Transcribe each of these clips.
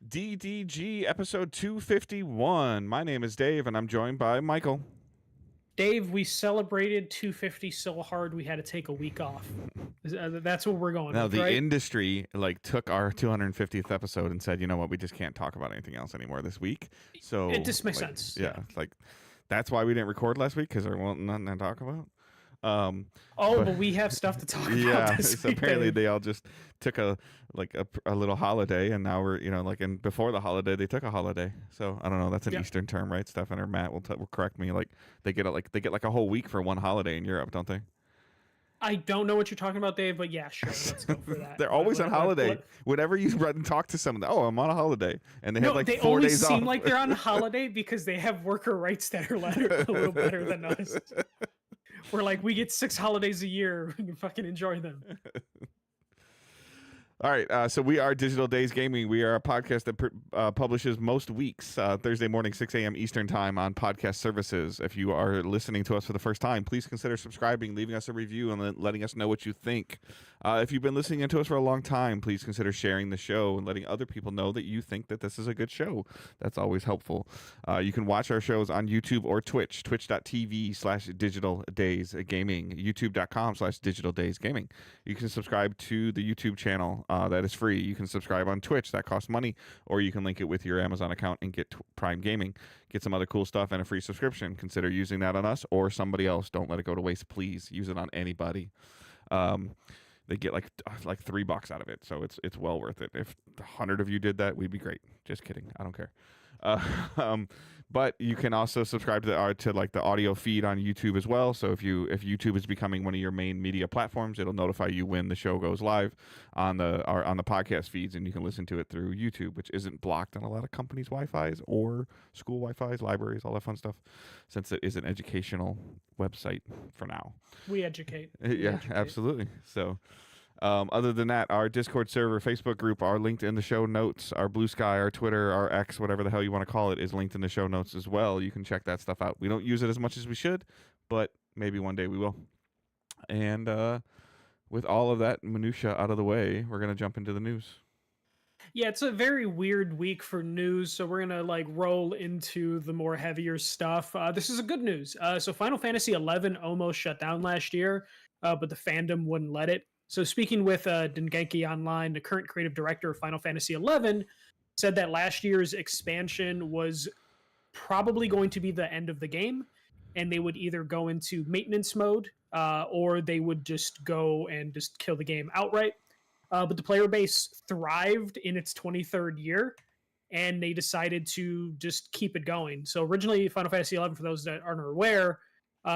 DDG episode 251. My name is Dave, and I'm joined by Michael. Dave, we celebrated 250 so hard we had to take a week off. That's what we're going Now, with, the right? industry took our 250th episode and said, you know what, we just can't talk about anything else anymore this week. So It just makes sense. Yeah, that's why we didn't record last week, because there wasn't nothing to talk about. But we have stuff to talk about this so week. apparently Dave. they all just took a little holiday, and now we're and before the holiday they took a holiday. So I don't know. That's an Eastern term, right? Stefan or Matt will correct me. They get a whole week for one holiday in Europe, don't they? I don't know what you're talking about, Dave, but yeah, sure, let's go for that. They're always on holiday. Whenever you run and talk to someone, oh, I'm on a holiday, and they have they 4 always days off. seem like they're on a holiday because they have worker rights that are a little better than us. We're like, we get 6 holidays a year. We can fucking enjoy them. All right, so we are Digital Days Gaming. We are a podcast that publishes most weeks, Thursday morning, 6 a.m. Eastern Time on podcast services. If you are listening to us for the first time, please consider subscribing, leaving us a review, and then letting us know what you think. If you've been listening to us for a long time, please consider sharing the show and letting other people know that you think that this is a good show. That's always helpful. You can watch our shows on YouTube or Twitch, twitch.tv/Digital Days Gaming, youtube.com/Digital Days Gaming. You can subscribe to the YouTube channel. That is free. You can subscribe on Twitch. That costs money. Or you can link it with your Amazon account and get Prime Gaming. Get some other cool stuff and a free subscription. Consider using that on us or somebody else. Don't let it go to waste, please. Use it on anybody. They get like $3 out of it, so it's well worth it. If 100 of you did that, we'd be great. Just kidding. I don't care. But you can also subscribe to the audio feed on YouTube as well. So if YouTube is becoming one of your main media platforms, it'll notify you when the show goes live on the podcast feeds, and you can listen to it through YouTube, which isn't blocked on a lot of companies' Wi-Fi's or school Wi-Fi's, libraries, all that fun stuff, since it is an educational website for now. We educate. Absolutely. So. Other than that, our Discord server, Facebook group are linked in the show notes. Our Blue Sky, our Twitter, our X, whatever the hell you want to call it, is linked in the show notes as well. You can check that stuff out. We don't use it as much as we should, but maybe one day we will. And with all of that minutia out of the way, we're going to jump into the news. Yeah, it's a very weird week for news, so we're gonna roll into the more heavier stuff. This is a good news. So Final Fantasy XI almost shut down last year, but the fandom wouldn't let it. So speaking with Dengeki Online, the current creative director of Final Fantasy XI, said that last year's expansion was probably going to be the end of the game, and they would either go into maintenance mode or they would just go and just kill the game outright. But the player base thrived in its 23rd year, and they decided to just keep it going. So originally, Final Fantasy XI, for those that aren't aware,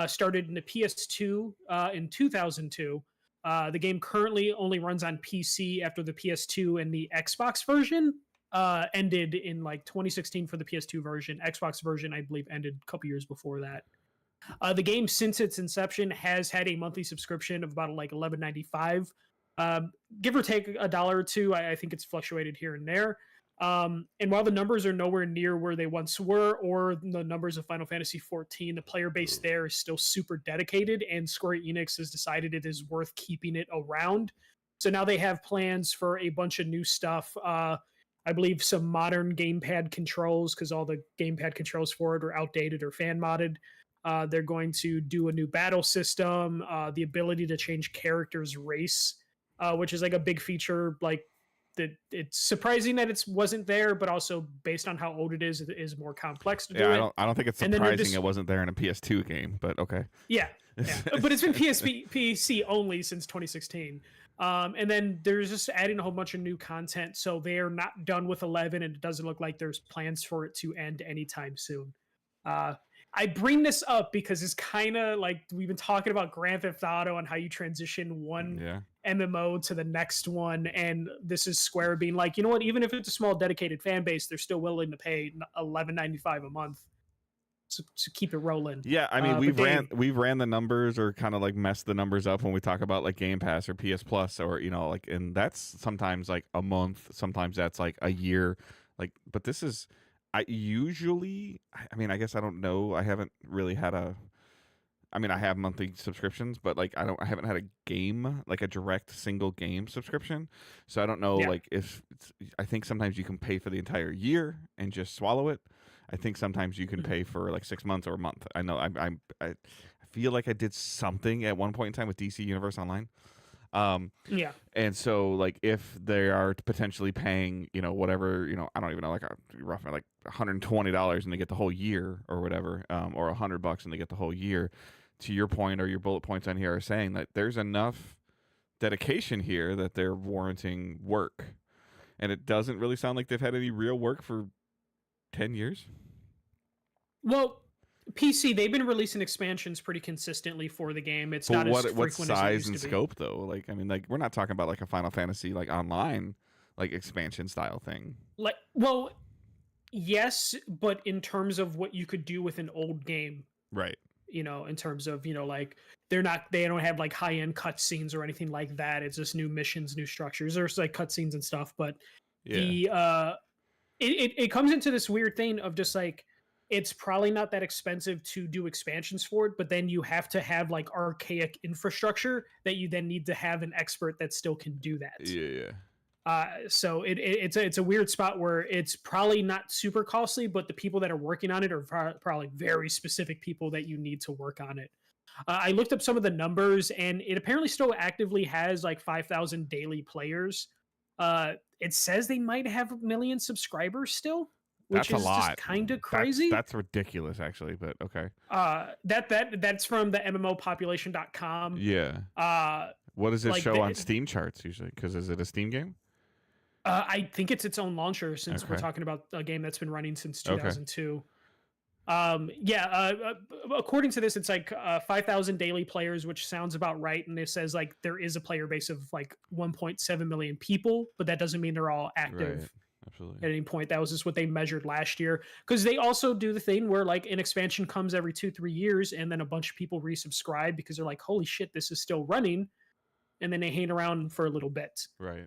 started in the PS2 in 2002. The game currently only runs on PC after the PS2 and the Xbox version ended in 2016 for the PS2 version. Xbox version, I believe, ended a couple years before that. The game, since its inception, has had a monthly subscription of about $11.95. Give or take $1 or $2. I think it's fluctuated here and there. And while the numbers are nowhere near where they once were, or the numbers of Final Fantasy XIV, the player base there is still super dedicated, and Square Enix has decided it is worth keeping it around. So now they have plans for a bunch of new stuff. I believe some modern gamepad controls, because all the gamepad controls for it are outdated or fan modded. They're going to do a new battle system, the ability to change characters' race, which is a big feature. That it's surprising that it wasn't there, but also based on how old it is more complex to do it. I don't think it's surprising it wasn't there in a PS2 game, but okay. Yeah. But it's been PC only since 2016. And then there's just adding a whole bunch of new content. So they are not done with 11, and it doesn't look like there's plans for it to end anytime soon. I bring this up because it's kind of like we've been talking about Grand Theft Auto and how you transition one MMO to the next one, and this is Square being like, you know what, even if it's a small dedicated fan base, they're still willing to pay $11.95 a month to keep it rolling. Yeah, I mean, we've ran the numbers, or kind of messed the numbers up when we talk about Game Pass or PS Plus, or and that's sometimes a month, sometimes that's a year, but this is. I guess I don't know. I haven't really had I mean, I have monthly subscriptions, but like I haven't had a game, like a direct single game subscription. So I don't know Yeah. like if I think sometimes you can pay for the entire year and just swallow it. I think sometimes you can Mhm. pay for like 6 months or a month. I know I feel like I did something at one point in time with DC Universe Online. Um, Yeah. and so, like, if they are potentially paying, whatever, I don't even know, like a roughly like $120 and they get the whole year or whatever, or $100 and they get the whole year. To your point, or your bullet points on here are saying that there's enough dedication here that they're warranting work, and it doesn't really sound like they've had any real work for 10 years. Well, PC, they've been releasing expansions pretty consistently for the game. It's But not as what frequent as it size used and to be. scope though? Like, I mean, like we're not talking about like a Final Fantasy like online like expansion style thing, Like, well, yes, but in terms of what you could do with an old game, right? in terms of, like they don't have like high-end cutscenes or anything like that. It's just new missions, new structures. There's like cutscenes and stuff, but Yeah, the it comes into this weird thing of just like it's probably not that expensive to do expansions for it, but then you have to have like archaic infrastructure that you then need to have an expert that still can do that. yeah. So it's a weird spot where it's probably not super costly, but the people that are working on it are probably very specific people that you need to work on it. I looked up some of the numbers, and it apparently still actively has like 5,000 daily players. It says they might have 1 million subscribers still, which That's a is just lot. kind of That's crazy. that's ridiculous, actually. But okay. That's from the MMOpopulation.com. Yeah. Uh, What does it like show on Steam charts usually? Because is it a Steam game? I think it's its own launcher since we're Okay. talking about a game that's been running since Okay. 2002. Yeah, according to this, it's like 5,000 daily players, which sounds about right. And it says like there is a player base of like 1.7 million people, but that doesn't mean they're all active Right. Absolutely. at any point. That was just what they measured last year. Because they also do the thing where like an expansion comes every 2-3 years, and then a bunch of people resubscribe because they're like, holy shit, this is still running. And then they hang around for a little bit. Right.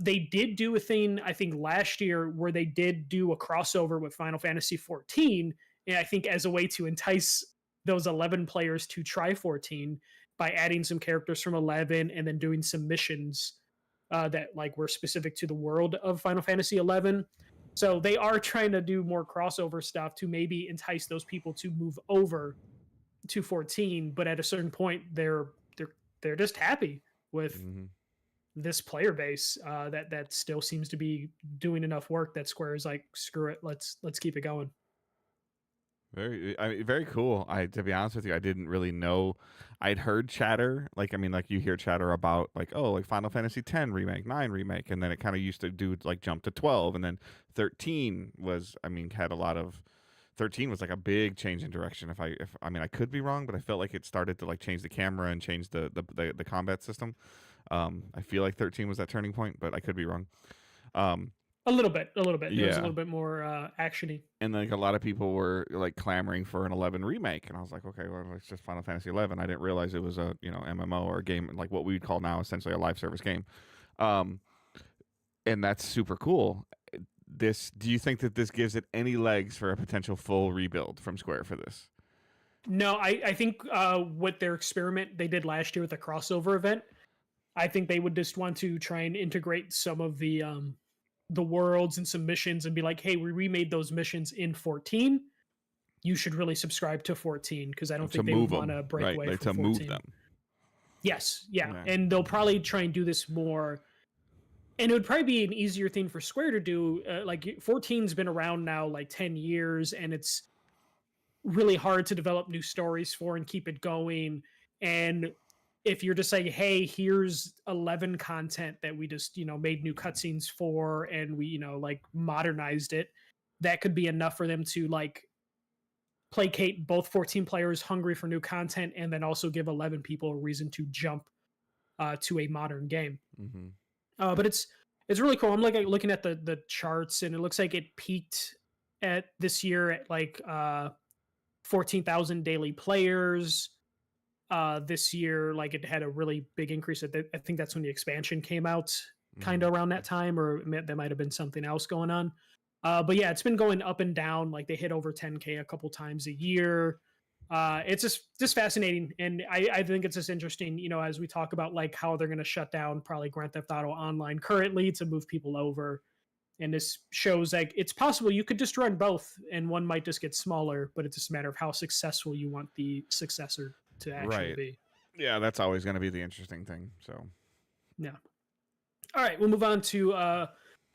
They did do a thing, I think, last year where they did do a crossover with Final Fantasy 14. And I think as a way to entice those 11 players to try 14 by adding some characters from 11 and then doing some missions that like were specific to the world of Final Fantasy 11. So they are trying to do more crossover stuff to maybe entice those people to move over to 14. But at a certain point, they're just happy with Hmm. this player base that still seems to be doing enough work that Square is like, screw it, let's keep it going. Very cool. To be honest with you, I didn't really know. I'd heard chatter, like I mean, like you hear chatter about like like Final Fantasy 10 remake, 9 remake, and then it kind of used to do like jump to 12, and then 13 was, I mean, had a lot of 13 was like a big change in direction. If I mean, I could be wrong, but I felt like it started to like change the camera and change the combat system. I feel like 13 was that turning point, but I could be wrong. Um, A little bit. There's a yeah, little bit more actiony. and like a lot of people were like clamoring for an 11 remake, and I was like, okay, well, it's just Final Fantasy 11. I didn't realize it was a MMO or a game like what we would call now essentially a live service game. Um, and that's super cool. Do you think that this gives it any legs for a potential full rebuild from Square for this? No, I think what their experiment they did last year with the crossover event, I think they would just want to try and integrate some of the worlds and some missions and be like, hey, we remade those missions in 14. You should really subscribe to 14 because I don't To think they would move want them, to break right? away Like from to 14. move them. Yes, yeah. Yeah. And they'll probably try and do this more. And it would probably be an easier thing for Square to do. Like 14's been around now like 10 years, and it's really hard to develop new stories for and keep it going. And if you're just saying, hey, here's 11 content that we just, made new cutscenes for and we, like modernized it, that could be enough for them to like placate both 14 players hungry for new content and then also give 11 people a reason to jump to a modern game. Mm-hmm. But it's really cool. I'm like looking at the charts, and it looks like it peaked at this year at like 14,000 daily players. This year, like it had a really big increase. I think that's when the expansion came out, kind of around that time, or there might have been something else going on. But yeah, it's been going up and down. Like they hit over 10K a couple times a year. It's just fascinating, and I think it's just interesting, as we talk about like how they're going to shut down probably Grand Theft Auto Online currently to move people over, and this shows like it's possible you could just run both, and one might just get smaller, but it's just a matter of how successful you want the successor to actually Right. be. Yeah, that's always going to be the interesting thing. So Yeah. All right, we'll move on to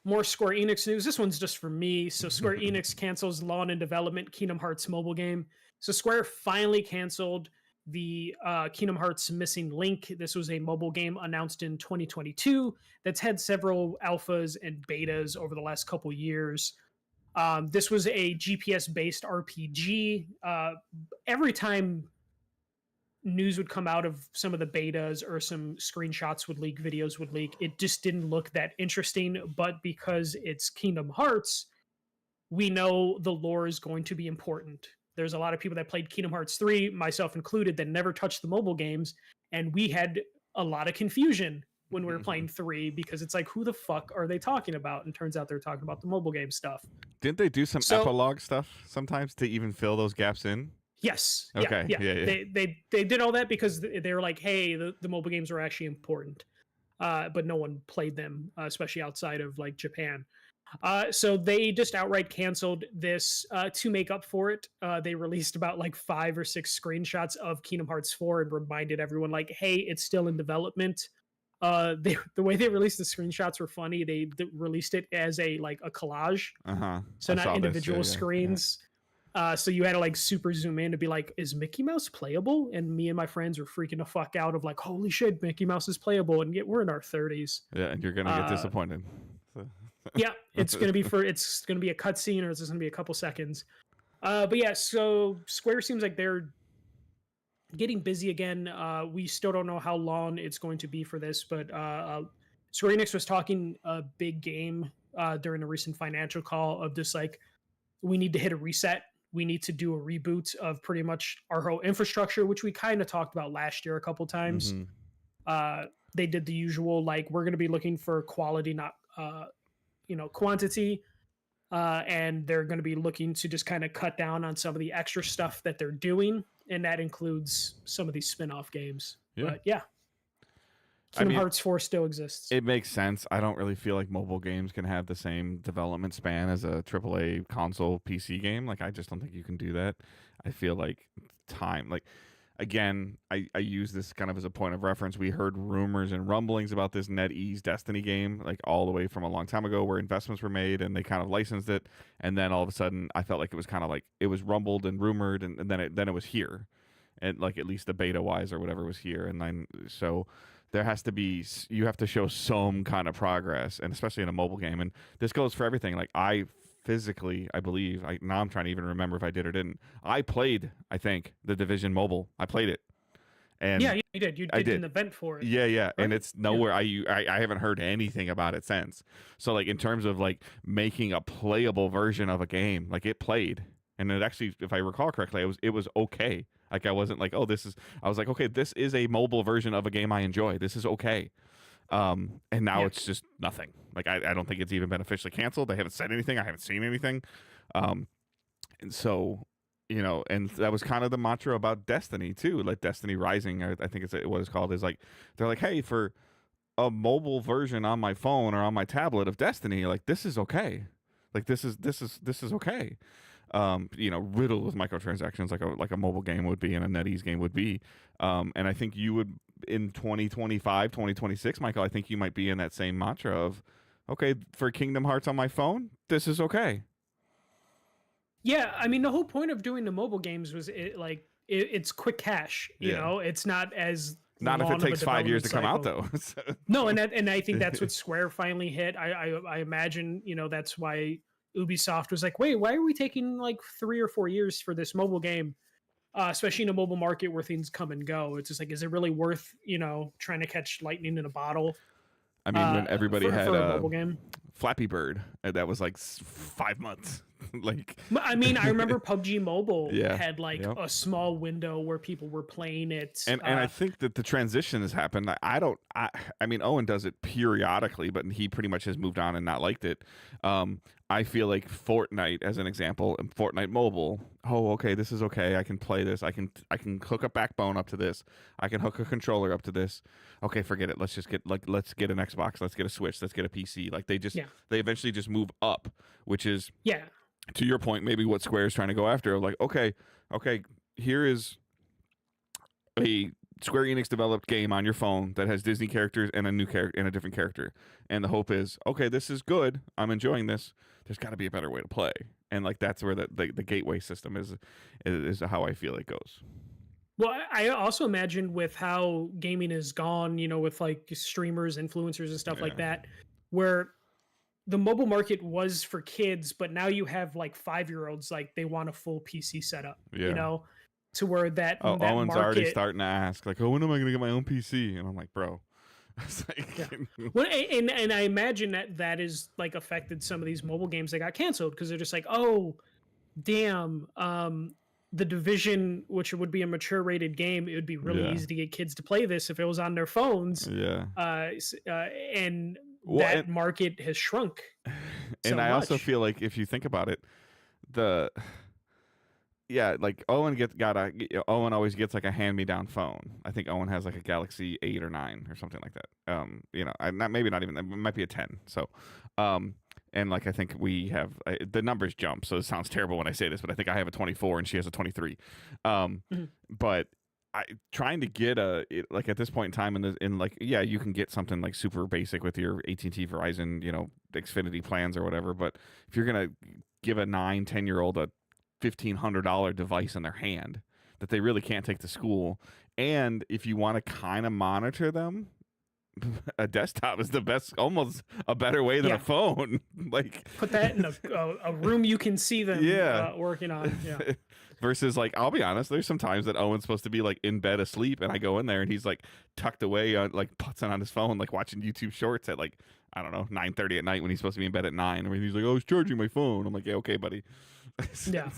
more Square Enix news. This one's just for me. So Square Enix cancels Lawn and Development Kingdom Hearts mobile game. So Square finally canceled the Kingdom Hearts Missing Link. This was a mobile game announced in 2022 that's had several alphas and betas over the last couple years. This was a GPS-based RPG. Every time news would come out of some of the betas or some screenshots would leak, videos would leak, it just didn't look that interesting. But because it's Kingdom Hearts, we know the lore is going to be important. There's a lot of people that played Kingdom Hearts 3, myself included, that never touched the mobile games, and we had a lot of confusion when we were playing 3 because it's like, who the fuck are they talking about? And turns out they're talking about the mobile game stuff. didn't they do some epilogue stuff sometimes to even fill those gaps in? Yes. Okay. Yeah. They did all that because they were like, hey, the mobile games are actually important, but no one played them, especially outside of like Japan. So they just outright canceled this to make up for it. They released about like 5 or 6 screenshots of Kingdom Hearts 4 and reminded everyone like, hey, it's still in development. The way they released the screenshots were funny. They released it as a collage, so not individual screens. So you had to like super zoom in to be like, is Mickey Mouse playable? And me and my friends were freaking the fuck out of like, holy shit, Mickey Mouse is playable, and yet we're in our 30s. Yeah, and you're gonna get disappointed. Yeah, it's gonna be a cutscene, or it's just gonna be a couple seconds. But yeah, so Square seems like they're getting busy again. We still don't know how long it's going to be for this, but Square Enix was talking a big game during a recent financial call of just like, we need to hit a reset. We need to do a reboot of pretty much our whole infrastructure, which we kind of talked about last year a couple times. They did the usual, like, we're going to be looking for quality, not quantity, and they're going to be looking to just kind of cut down on some of the extra stuff that they're doing, and that includes some of these spin-off games. But yeah, Kingdom Hearts 4 still exists. It makes sense. I don't really feel like mobile games can have the same development span as a AAA console PC game. Like, I just don't think you can do that. I feel like time, like, again, I use this kind of as a point of reference. We heard rumors and rumblings about this NetEase Destiny game, like all the way from a long time ago, where investments were made and they kind of licensed it. And then all of a sudden, I felt like it was kind of like it was rumbled and rumored, and then it was here, and like at least the beta wise or whatever was here. And then so there has to be, you have to show some kind of progress, and especially in a mobile game. And this goes for everything. Like, I believe, now I'm trying to even remember if I did or didn't. I played, I think, The Division Mobile. I played it. And yeah, you did. You did an event for it. Yeah. Right? And it's nowhere. I haven't heard anything about it since. So, like, in terms of like making a playable version of a game, like, it played, and it actually, if I recall correctly, it was okay. Like, I wasn't like, I was like, okay, this is a mobile version of a game I enjoy. This is okay. And now it's just nothing. Like, I don't think it's even been officially canceled. They haven't said anything. I haven't seen anything. And so, and that was kind of the mantra about Destiny too. Like, Destiny Rising, I think it's what it's called, is like, they're like, hey, for a mobile version on my phone or on my tablet of Destiny, like, this is okay. Like, this is okay. Riddled with microtransactions, like a mobile game would be and a NetEase game would be. And I think you would, in 2025, 2026, Michael, I think you might be in that same mantra of, okay, for Kingdom Hearts on my phone, this is okay. Yeah, I mean, the whole point of doing the mobile games was it's quick cash. You know, it's not as not if it takes 5 years to come out, though. No, and I think that's what Square finally hit. I imagine, that's why Ubisoft was like, wait, why are we taking like 3 or 4 years for this mobile game? Especially in a mobile market where things come and go. It's just like, is it really worth, trying to catch lightning in a bottle? I mean, when everybody had a mobile game. Flappy Bird, that was like 5 months. Like, I mean, I remember PUBG Mobile yeah, had like yep. a small window where people were playing it. And I think that the transition has happened. I don't. I mean, Owen does it periodically, but he pretty much has moved on and not liked it. I feel like Fortnite, as an example, and Fortnite Mobile. Oh, okay, this is okay. I can play this. I can hook a Backbone up to this. I can hook a controller up to this. Okay, forget it. Let's just get let's get an Xbox. Let's get a Switch. Let's get a PC. Like Yeah, they eventually just move up, which is, yeah, to your point, maybe what Square is trying to go after. Like, okay, here is a Square Enix developed game on your phone that has Disney characters and a new character and a different character. And the hope is, okay, this is good. I'm enjoying this. There's got to be a better way to play. And like that's where the gateway system is how I feel it goes. Well, I also imagine with how gaming is gone, with like streamers, influencers, and stuff like Yeah. that, where the mobile market was for kids, but now you have like 5-year-olds, like they want a full PC setup, Yeah. to where that Oh, that Owen's already market. starting to ask, like, oh, when am I going to get my own PC? And I'm like, bro. It's like, Yeah. Well, and I imagine that is like affected some of these mobile games that got canceled because they're just like, oh, damn, the Division, which would be a mature rated game, it would be really Yeah. easy to get kids to play this if it was on their phones. yeah. And Well, that market has shrunk. and so I also much. feel like if you think about it, the yeah, like Owen Owen always gets like a hand me down phone. I think Owen has like a Galaxy 8 or 9 or something like that. Not maybe not even that. It might be a 10. So, and like I think we have the numbers jump. So it sounds terrible when I say this, but I think I have a 24 and she has a 23. Mhm. But trying to get like at this point in time you can get something like super basic with your AT&T Verizon Xfinity plans or whatever, but if you're gonna give a 9-10 year old a $1,500 device in their hand that they really can't take to school, and if you want to kind of monitor them, a desktop is the best, almost a better way than Yeah. a phone. Like, Put that in a room you can see them Yeah. working on. Yeah. versus like, I'll be honest, there's some times that Owen's supposed to be like in bed asleep and I go in there and he's like tucked away on like putzing on his phone, like watching YouTube shorts at like, I don't know, 9:30 at night when he's supposed to be in bed at 9. And he's like, oh, I was charging my phone. I'm like, yeah, okay, buddy. Yeah.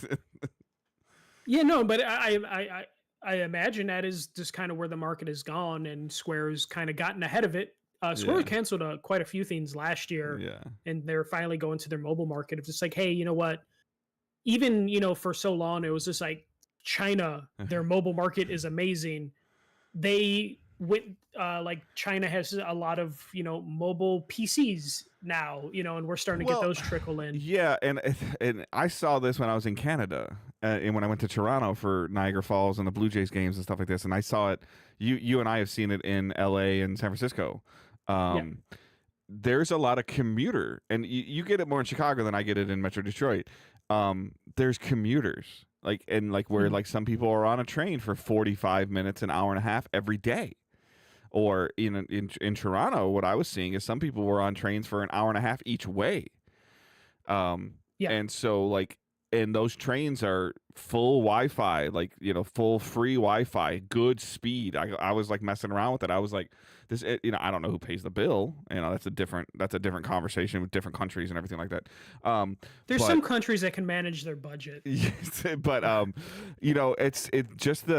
Yeah, no, but I imagine that is just kind of where the market has gone, and Square's kind of gotten ahead of it. Square Yeah. canceled quite a few things last year, Yeah. and they're finally going to their mobile market. It's just like, hey, you know what? Even for so long, it was just like China, their mobile market is amazing. They went like China has a lot of mobile PCs now, and we're starting to get Well, those trickle in. Yeah, and I saw this when I was in Canada, and when I went to Toronto for Niagara Falls and the Blue Jays games and stuff like this, and I saw it. You and I have seen it in L.A. and San Francisco. There's a lot of commuter, and you get it more in Chicago than I get it in Metro Detroit. There's commuters, where Mhm. like some people are on a train for 45 minutes, an hour and a half every day. Or in Toronto, what I was seeing is some people were on trains for an hour and a half each way. Yeah. And so like, and those trains are full Wi-Fi, like full free Wi-Fi, good speed. I was like messing around with it. I was like, I don't know who pays the bill. That's a different conversation with different countries and everything like that. There's but- some countries that can manage their budget. Yes, but it's just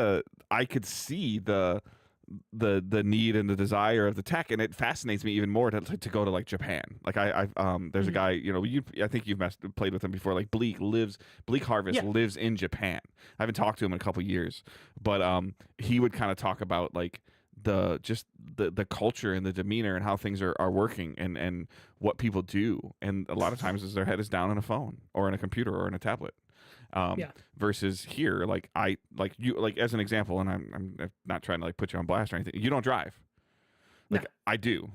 I could see the need and the desire of the tech, and it fascinates me even more to go to like Japan. Like there's a Mhm. guy, I think you've played with him before. Like Bleak Harvest Yeah. lives in Japan. I haven't talked to him in a couple years, but he would kind of talk about like the culture and the demeanor and how things are working and what people do, and a lot of times is their head is down on a phone or in a computer or in a tablet. Yeah. Versus here, like as an example, and I'm not trying to like put you on blast or anything. You don't drive, like No. I do.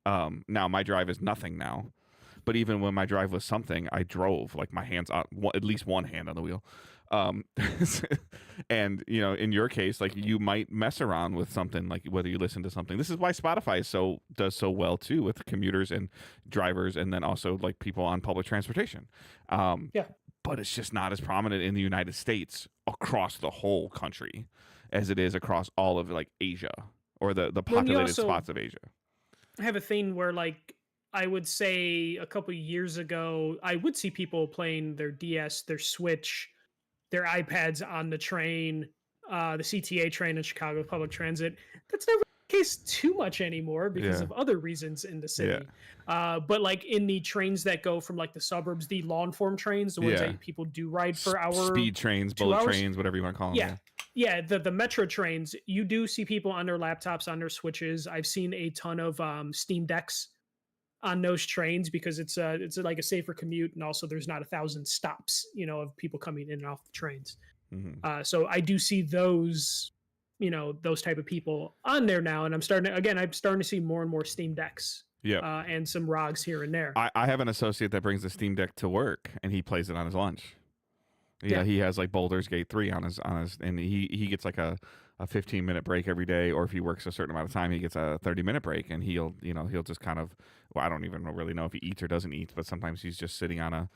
Now my drive is nothing now, but even when my drive was something, I drove like my hands on at least one hand on the wheel. And in your case, like you might mess around with something, like whether you listen to something. This is why Spotify does so well too with commuters and drivers, and then also like people on public transportation. Yeah. But it's just not as prominent in the United States across the whole country as it is across all of like Asia or the Well, and you populated also spots of Asia. have a thing where like I would say a couple years ago, I would see people playing their DS, their Switch, their iPads on the train, the CTA train in Chicago Public Transit. That's never the case too much anymore because Yeah. of other reasons in the Yeah. city. But like in the trains that go from like the suburbs, the long form trains, the ones Yeah. that people do ride for Speed trains, 2 bullet hours. trains, whatever you want to call them. Yeah. Yeah, the metro trains, you do see people on their laptops, on their switches. I've seen a ton of Steam Decks on those trains because it's like a safer commute, and also there's not 1,000 stops, of people coming in and off the trains. So I do see those, those type of people on there now, and I'm starting to see more and more Steam Decks, Yeah. and some ROGs here and there. I have an associate that brings the Steam Deck to work, and he plays it on his lunch. Yeah, he has like Baldur's Gate 3 on his, and he gets like a 15-minute break every day, or if he works a certain amount of time, he gets a 30-minute break, and he'll just kind of, well, I don't even really know if he eats or doesn't eat, but sometimes he's just sitting on a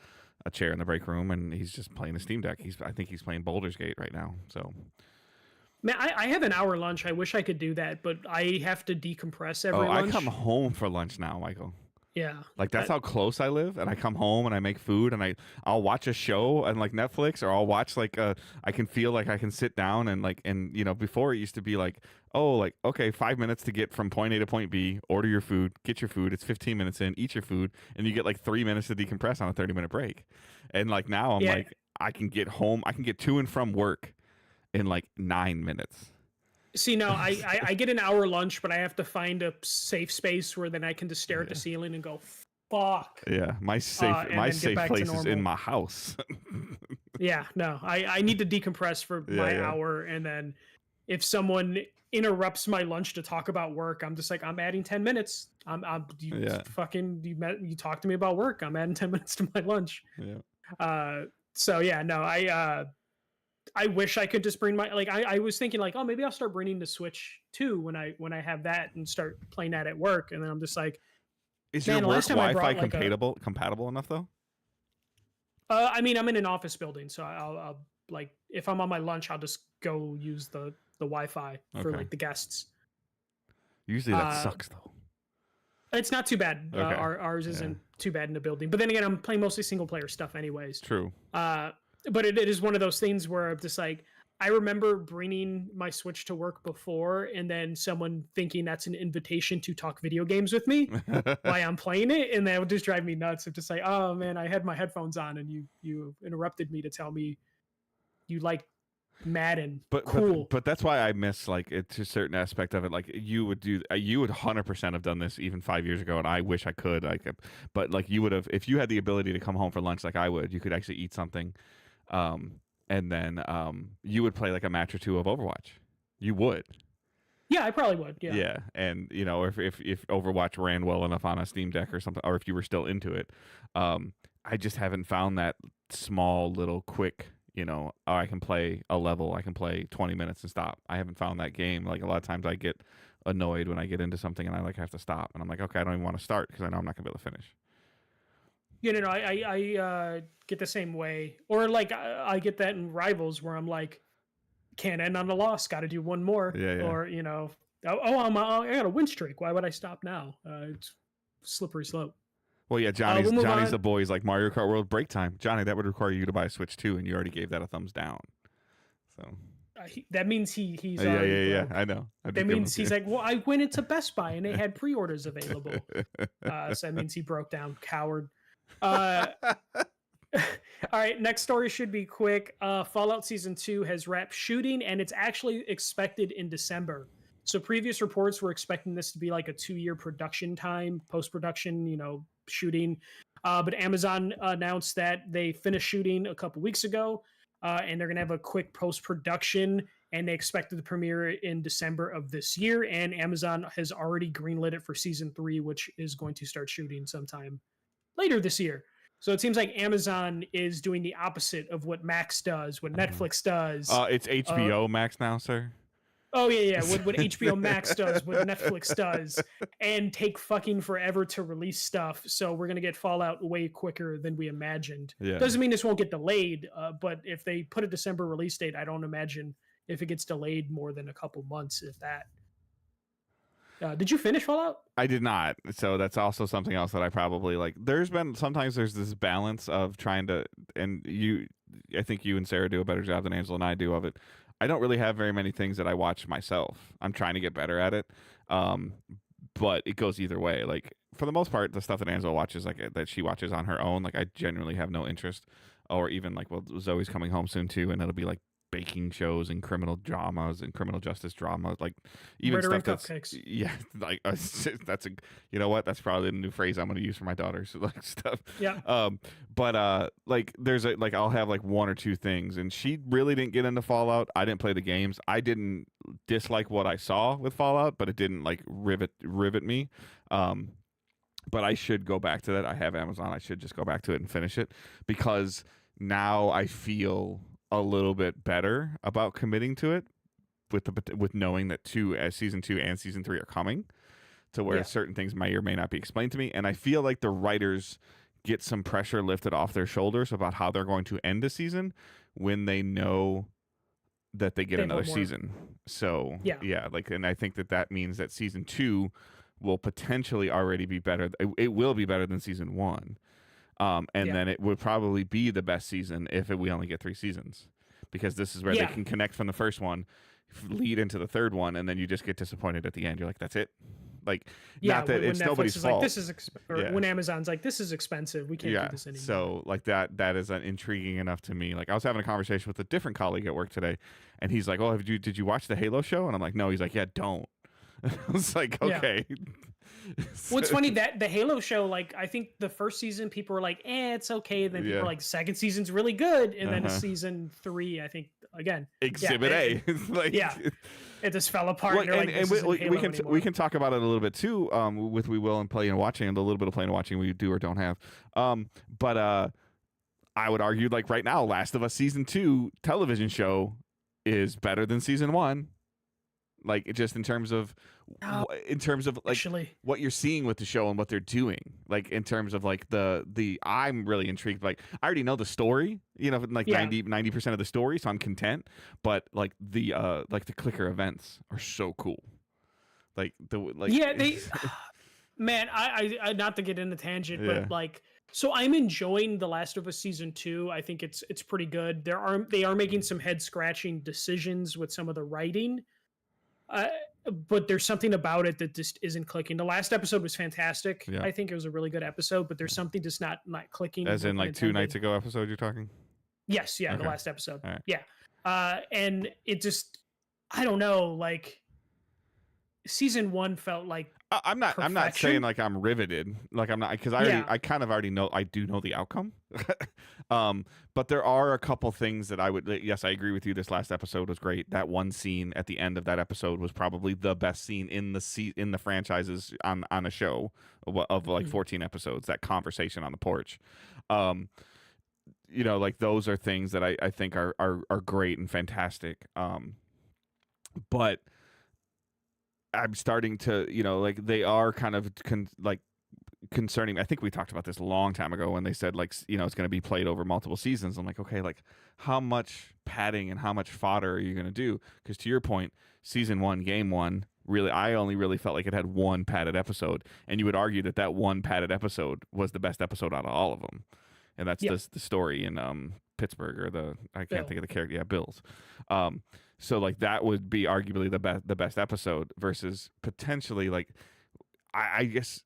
chair in the break room and he's just playing a Steam Deck. I think he's playing Baldur's Gate right now. So Man, I have an hour lunch. I wish I could do that, but I have to decompress every I lunch. come home for lunch now, Michael. Yeah. Like that's how close I live, and I come home and I make food, and I'll watch a show on like Netflix, or I'll watch like I can feel like I can sit down and before it used to be like, oh, like okay, 5 minutes to get from point A to point B, order your food, get your food, it's 15 minutes in, eat your food, and you get like 3 minutes to decompress on a 30-minute break. And like now I'm like, I can get home, I can get to and from work in like 9 minutes. See, no, I get an hour lunch, but I have to find a safe space where then I can just stare at the ceiling and go, fuck. Yeah, my safe place is in my house. Yeah, no, I need to decompress for my hour, and then if someone interrupts my lunch to talk about work, I'm just like, I'm adding 10 minutes. You talk to me about work, I'm adding 10 minutes to my lunch. Yeah. So yeah, no, I wish I could just bring I was thinking like, oh, maybe I'll start bringing the Switch too when I have that and start playing that at work. And then I'm just like, is your work Wi-Fi compatible enough though? I mean, I'm in an office building, so I'll like, if I'm on my lunch, I'll just go use the Wi-Fi for like the guests. Usually that sucks though. It's not too bad. Okay. Ours isn't too bad in the building, but then again, I'm playing mostly single player stuff anyways. True. But it is one of those things where I'm just like, I remember bringing my Switch to work before, and then someone thinking that's an invitation to talk video games with me while I'm playing it, and that would just drive me nuts. I'm just like, oh man, I had my headphones on, and you interrupted me to tell me you like Madden. But that's why I miss like it's a certain aspect of it. Like you would 100% have done this even 5 years ago, and I wish I could. But like you would have, if you had the ability to come home for lunch like I would, you could actually eat something. And then you would play like a match or two of Overwatch. You would. Yeah, I probably would. Yeah. Yeah, and if Overwatch ran well enough on a Steam Deck or something, or if you were still into it, I just haven't found that small little quick. I can play a level, I can play 20 minutes and stop. I haven't found that game. Like a lot of times I get annoyed when I get into something and I like have to stop, and I'm like, okay, I don't even want to start because I know I'm not gonna be able to finish. I get the same way, or like I get that in Rivals where I'm like, can't end on a loss, got to do one more. Yeah. Or I got a win streak. Why would I stop now? It's slippery slope. Well, yeah, Johnny's the boys like Mario Kart World break time. Johnny, that would require you to buy a Switch too, and you already gave that a thumbs down. So that means he's yeah. I know. That means he's like, well, I went into Best Buy and they had pre-orders available. So that means he broke down, coward. All right, next story should be quick. Fallout Season 2 has wrapped shooting, and it's actually expected in December. So previous reports were expecting this to be like a 2-year production time, post-production, shooting. But Amazon announced that they finished shooting a couple weeks ago, and they're going to have a quick post-production, and they expected to premiere in December of this year. And Amazon has already greenlit it for Season 3, which is going to start shooting sometime later this year. So it seems like Amazon is doing the opposite of what Max does, what Netflix does. It's HBO Max now, sir. Oh yeah. What HBO Max does, what Netflix does, and take fucking forever to release stuff. So we're gonna get Fallout way quicker than we imagined. Yeah. Doesn't mean this won't get delayed, but if they put a December release date, I don't imagine if it gets delayed more than a couple months, if that. Did you finish Fallout? I did not. So that's also something else that I probably like. There's this balance of trying to, and I think you and Sarah do a better job than Angela and I do of it. I don't really have very many things that I watch myself. I'm trying to get better at it. Um, but it goes either way. Like for the most part, the stuff that Angela watches, like that she watches on her own, like I genuinely have no interest. Or even like, well, Zoe's coming home soon too, and it'll be like baking shows and criminal dramas and criminal justice drama, like even Murder stuff and that's cupcakes. yeah, like that's a you know what, that's probably the new phrase I'm going to use for my daughters, like stuff. Yeah. But like there's a like I'll have like one or two things, and she really didn't get into Fallout. I didn't play the games. I didn't dislike what I saw with Fallout, but it didn't like rivet me. But I should go back to that. I have Amazon. I should just go back to it and finish it because now I feel a little bit better about committing to it with knowing that season 2 and season 3 are coming, to where certain things may or may not be explained to me, and I feel like the writers get some pressure lifted off their shoulders about how they're going to end a season when they know that they get another season. So yeah, like, and I think that means that season 2 will potentially already be better. It will be better than season 1. And then it would probably be the best season if we only get 3 seasons, because this is where they can connect from the first one, lead into the third one, and then you just get disappointed at the end. You're like, that's it. Like, not that it's nobody's fault. Like, this is when Amazon's like, this is expensive, we can't do this anymore. So like that is intriguing enough to me. Like I was having a conversation with a different colleague at work today, and he's like, oh, did you watch the Halo show? And I'm like, no. He's like, yeah, don't. I was like, okay. Well, it's funny that the Halo show, like, I think the first season people were like, it's okay. Then people were like, second season's really good. And then season 3, I think, again, Exhibit A. Like, it just fell apart. Well, and we can talk about it a little bit too, with We Will and Play and Watching, and the little bit of playing and watching we do or don't have. But I would argue, like right now, Last of Us season 2 television show is better than season 1. Like just in terms of like actually, what you're seeing with the show and what they're doing, like in terms of like the I'm really intrigued. Like I already know the story, like 90% of the story, so I'm content. But like the clicker events are so cool. Like they man, I not to get into tangent, but like, so I'm enjoying The Last of Us season 2. I think it's pretty good. They are making some head scratching decisions with some of the writing. But there's something about it that just isn't clicking. The last episode was fantastic. Yeah. I think it was a really good episode, but there's something just not clicking. As in like 2 nights ago episode you're talking? Yes, okay. The last episode. Right. Yeah. And it just, I don't know, like season 1 felt like I'm not saying like I'm riveted, like I'm not, because I kind of already know, I do know the outcome. But there are a couple things that I agree with you. This last episode was great. That one scene at the end of that episode was probably the best scene in the franchises on a show of like 14 episodes. That conversation on the porch, like those are things that I think are great and fantastic. But I'm starting to, like they are kind of concerning. I think we talked about this a long time ago when they said like, it's going to be played over multiple seasons. I'm like, okay, like how much padding and how much fodder are you going to do? Because to your point, season 1, game 1, really, I only really felt like it had one padded episode, and you would argue that one padded episode was the best episode out of all of them, and that's the story in Pittsburgh, or I can't think of the character. Yeah, Bills. So like that would be arguably the best episode versus potentially like I guess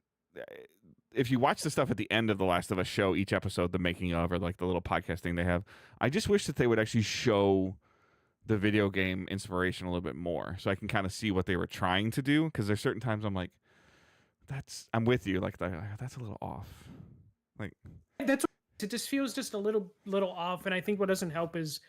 if you watch the stuff at the end of the Last of Us show, each episode, the making of, or like the little podcast thing they have, I just wish that they would actually show the video game inspiration a little bit more, so I can kind of see what they were trying to do. Because there's certain times I'm like, I'm with you, like that's a little off. Like it just feels just a little off, and I think what doesn't help is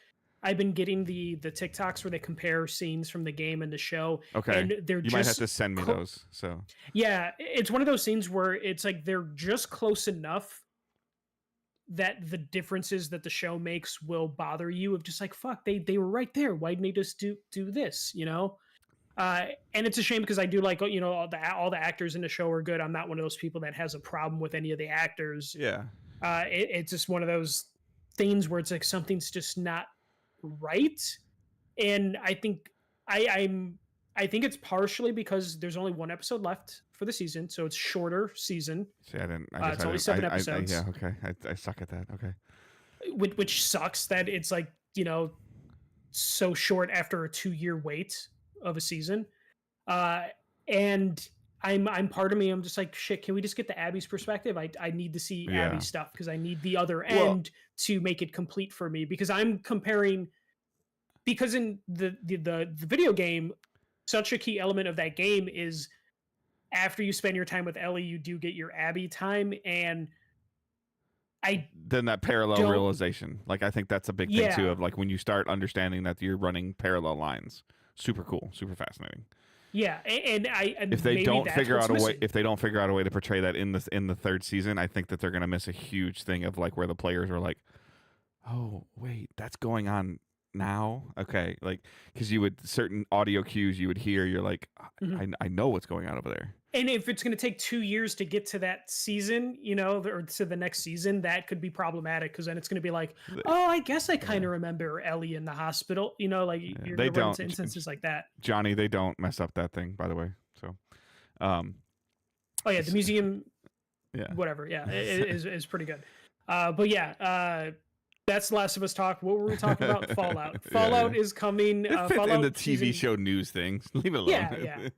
I've been getting the TikToks where they compare scenes from the game and the show. Okay. And you might have to send me those. So yeah, it's one of those scenes where it's like they're just close enough that the differences that the show makes will bother you. Of just like, fuck, they were right there. Why didn't they just do this? And it's a shame because I do like, all the actors in the show are good. I'm not one of those people that has a problem with any of the actors. Yeah. It's just one of those things where it's like something's just not right. And I think I'm I think it's partially because there's only one episode left for the season, so it's shorter season. See, I didn't. I guess It's I only didn't. 7 episodes. Yeah. Okay. I suck at that. Okay. Which sucks that it's like, so short after a 2-year wait of a season. Uh, and I'm part of me. I'm just like, shit. Can we just get the Abby's perspective? I need to see Yeah. Abby's stuff because I need the other Well- end to make it complete for me. Because I'm comparing. Because in the video game, such a key element of that game is after you spend your time with Ellie, you do get your Abby time, and Then that parallel don't- realization, like I think that's a big thing too. Yeah. Of like when you start understanding that you're running parallel lines, super cool, super fascinating. yeah, and If they maybe don't that's figure what's out a way, missing. if they don't figure out a way to portray that in the third season, I think that they're gonna miss a huge thing of like where the players are like, oh wait, that's going on now. Okay, like because you would certain audio cues you would hear, you're like, Mhm. I know what's going on over there. And if it's going to take 2 years to get to that season, or to the next season, that could be problematic because then it's going to be like, They- oh, I guess I kind of remember Ellie in the hospital. Like you're they going to run into don't. instances like that. Johnny, they don't mess up that thing, by the way. So, Oh yeah, the museum, yeah. whatever. Yeah, is pretty good. But yeah, that's Last of Us talk. What were we talking about? Fallout. Yeah, Fallout yeah. is coming. It fits Fallout in the TV season, show news things. Leave it alone. Yeah.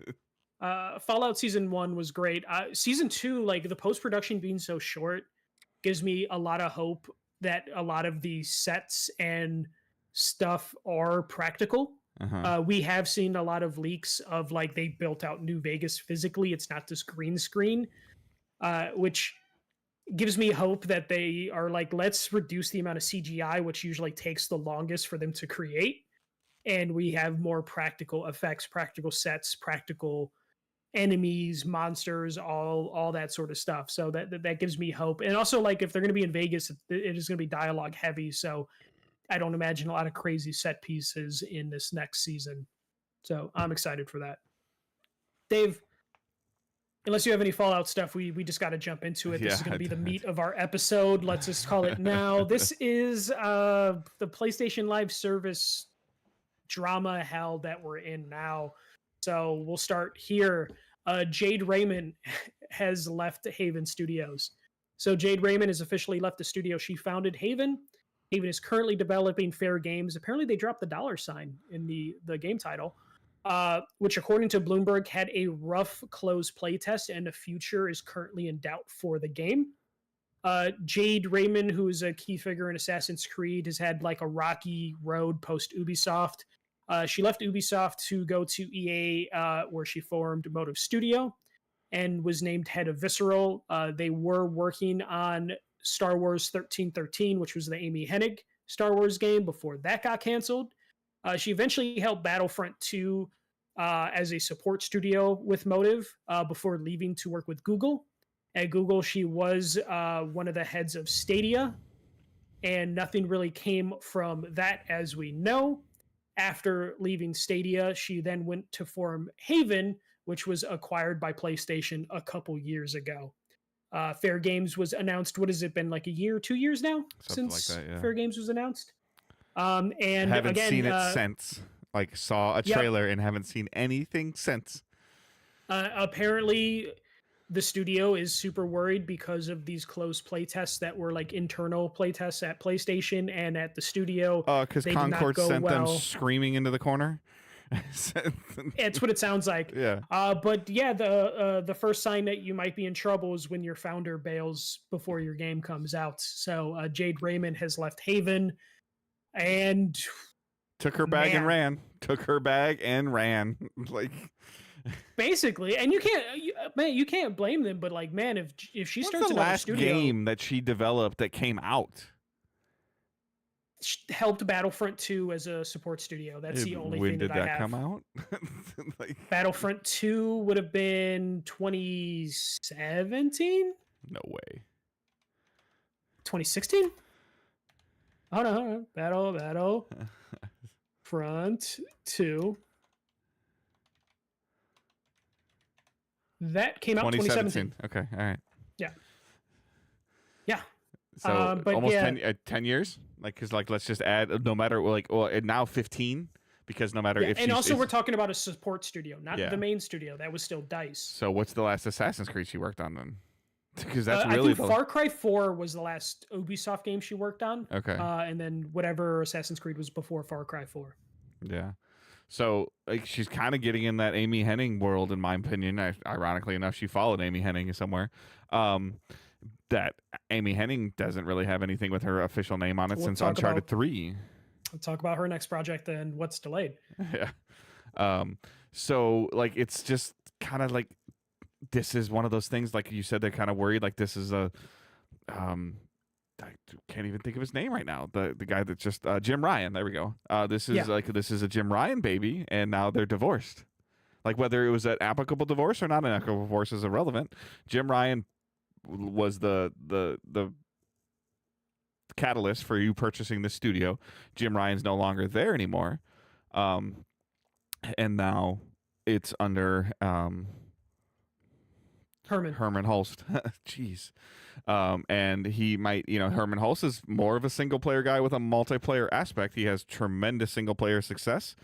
Fallout season 1 was great. Season 2, like the post production being so short, gives me a lot of hope that a lot of the sets and stuff are practical. Uh-huh. We have seen a lot of leaks of like they built out New Vegas physically. It's not this green screen, which gives me hope that they are like, let's reduce the amount of CGI, which usually takes the longest for them to create. And we have more practical effects, practical sets, practical enemies, monsters, all that sort of stuff. So that gives me hope. And also, like, if they're going to be in Vegas, it is going to be dialogue heavy. So I don't imagine a lot of crazy set pieces in this next season. So I'm excited for that. Dave, unless you have any Fallout stuff, we just got to jump into it. This is Yeah, going to be the I- meat of our episode. Let's just call it now. This is the PlayStation Live service drama hell that we're in now. So we'll start here. Jade Raymond has left Haven Studios. So Jade Raymond has officially left the studio she founded, Haven. Haven is currently developing Fair Games. Apparently, they dropped the $sign in the game title, which, according to Bloomberg, had a rough closed playtest, and the future is currently in doubt for the game. Jade Raymond, who is a key figure in Assassin's Creed, has had like a rocky road post Ubisoft. She left Ubisoft to go to EA, where she formed Motive Studio and was named head of Visceral. They were working on Star Wars 1313, which was the Amy Hennig Star Wars game before that got canceled. She eventually held Battlefront 2 as a support studio with Motive before leaving to work with Google. At Google, she was one of the heads of Stadia, and nothing really came from that, as we know. After leaving Stadia, she then went to form Haven, which was acquired by PlayStation a couple years ago. Fair Games was announced. What has it been, like a year, 2 years now Something since like that, yeah. Fair Games was announced? And Haven't again, seen it since. Like saw a Yep. trailer and haven't seen anything since. Apparently, the studio is super worried because of these closed playtests that were like internal playtests at PlayStation and at the studio. Because They did not Concord go sent them well. screaming into the corner. It's what it sounds like. Yeah. But yeah, the first sign that you might be in trouble is when your founder bails before your game comes out. So Jade Raymond has left Haven, and Took her bag and Man. ran. Took her bag and ran. Like, basically, and you can't blame them. But like, man, if she what's starts the another last studio, game that she developed that came out? helped Battlefront 2 as a support studio. That's the only when thing did that I that have. come out? Like, Battlefront 2 would have been 2017, no way. 2016. Hold on. Battle Front 2. That came out 2017. Okay, all right. Yeah. So But almost yeah. 10 years? Like, because, like, let's just add, no matter, like, well, and now 15, because no matter Yeah, if and she's also we're talking about a support studio, not Yeah. the main studio. That was still DICE. So what's the last Assassin's Creed she worked on then? Because that's I really think Far Cry 4 was the last Ubisoft game she worked on. Okay. And then whatever Assassin's Creed was before Far Cry 4. Yeah. So like she's kind of getting in that Amy Hennig world, in my opinion. Ironically enough, she followed Amy Hennig somewhere. That Amy Hennig doesn't really have anything with her official name on it We'll since talk Uncharted about- 3. We'll talk about her next project and what's delayed. Yeah. So like it's just kind of like this is one of those things, like you said, they're kind of worried like this is a I can't even think of his name right now. The guy that just Jim Ryan. There we go. This is this is a Jim Ryan baby, and now they're divorced. Like whether it was an applicable divorce or not an applicable divorce is irrelevant. Jim Ryan was the catalyst for you purchasing this studio. Jim Ryan's no longer there anymore, and now it's under Hermen Hulst. Jeez. And he might, Hermen Hulst is more of a single player guy with a multiplayer aspect. He has tremendous single player success.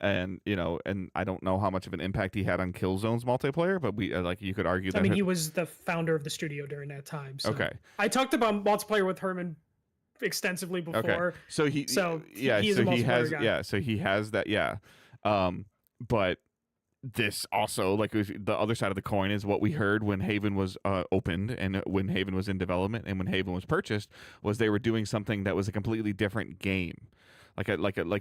And, and I don't know how much of an impact he had on Killzone's multiplayer, but you could argue that. I mean, he was the founder of the studio during that time. So. Okay. I talked about multiplayer with Hermen extensively before. Okay. So he has guy. So he has that. Yeah. But this also, like, the other side of the coin is what we heard when Haven was opened and when Haven was in development and when Haven was purchased, was they were doing something that was a completely different game. Like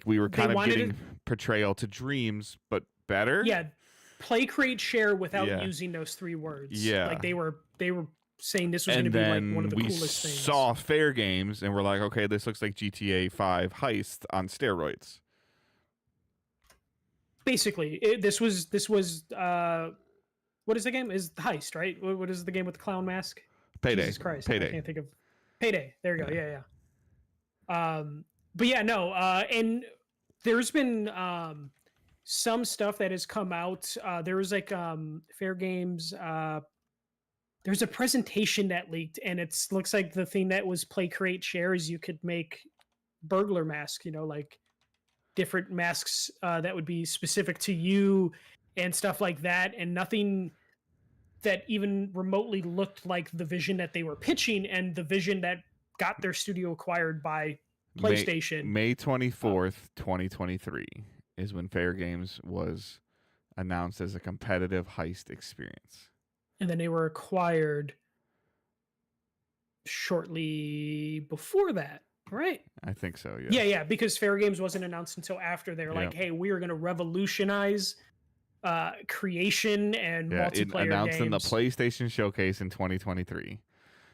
we were kind of getting portrayal to Dreams, but better. Yeah. Play, create, share without using those 3 words. Yeah. Like they were saying this was going to be like one of the coolest things. We saw Fair Games and we're like, okay, this looks like GTA 5 Heist on steroids. Basically, this was what is the game? Is Heist, right? What is the game with the clown mask? Payday. Jesus Christ, Payday. I can't think of Payday. There you go. Yeah. But yeah, no. And there's been some stuff that has come out. There was like Fair Games. There's a presentation that leaked, and it looks like the thing that was play, create, share is you could make burglar mask. Like different masks that would be specific to you and stuff like that, and nothing that even remotely looked like the vision that they were pitching and the vision that got their studio acquired by PlayStation. May 24th, 2023 is when Fair Games was announced as a competitive heist experience. And then they were acquired shortly before that. Right. I think so. Yeah. Yeah. Because Fair Games wasn't announced until after they're like, hey, we are going to revolutionize creation and multiplayer announced games. in the PlayStation Showcase in 2023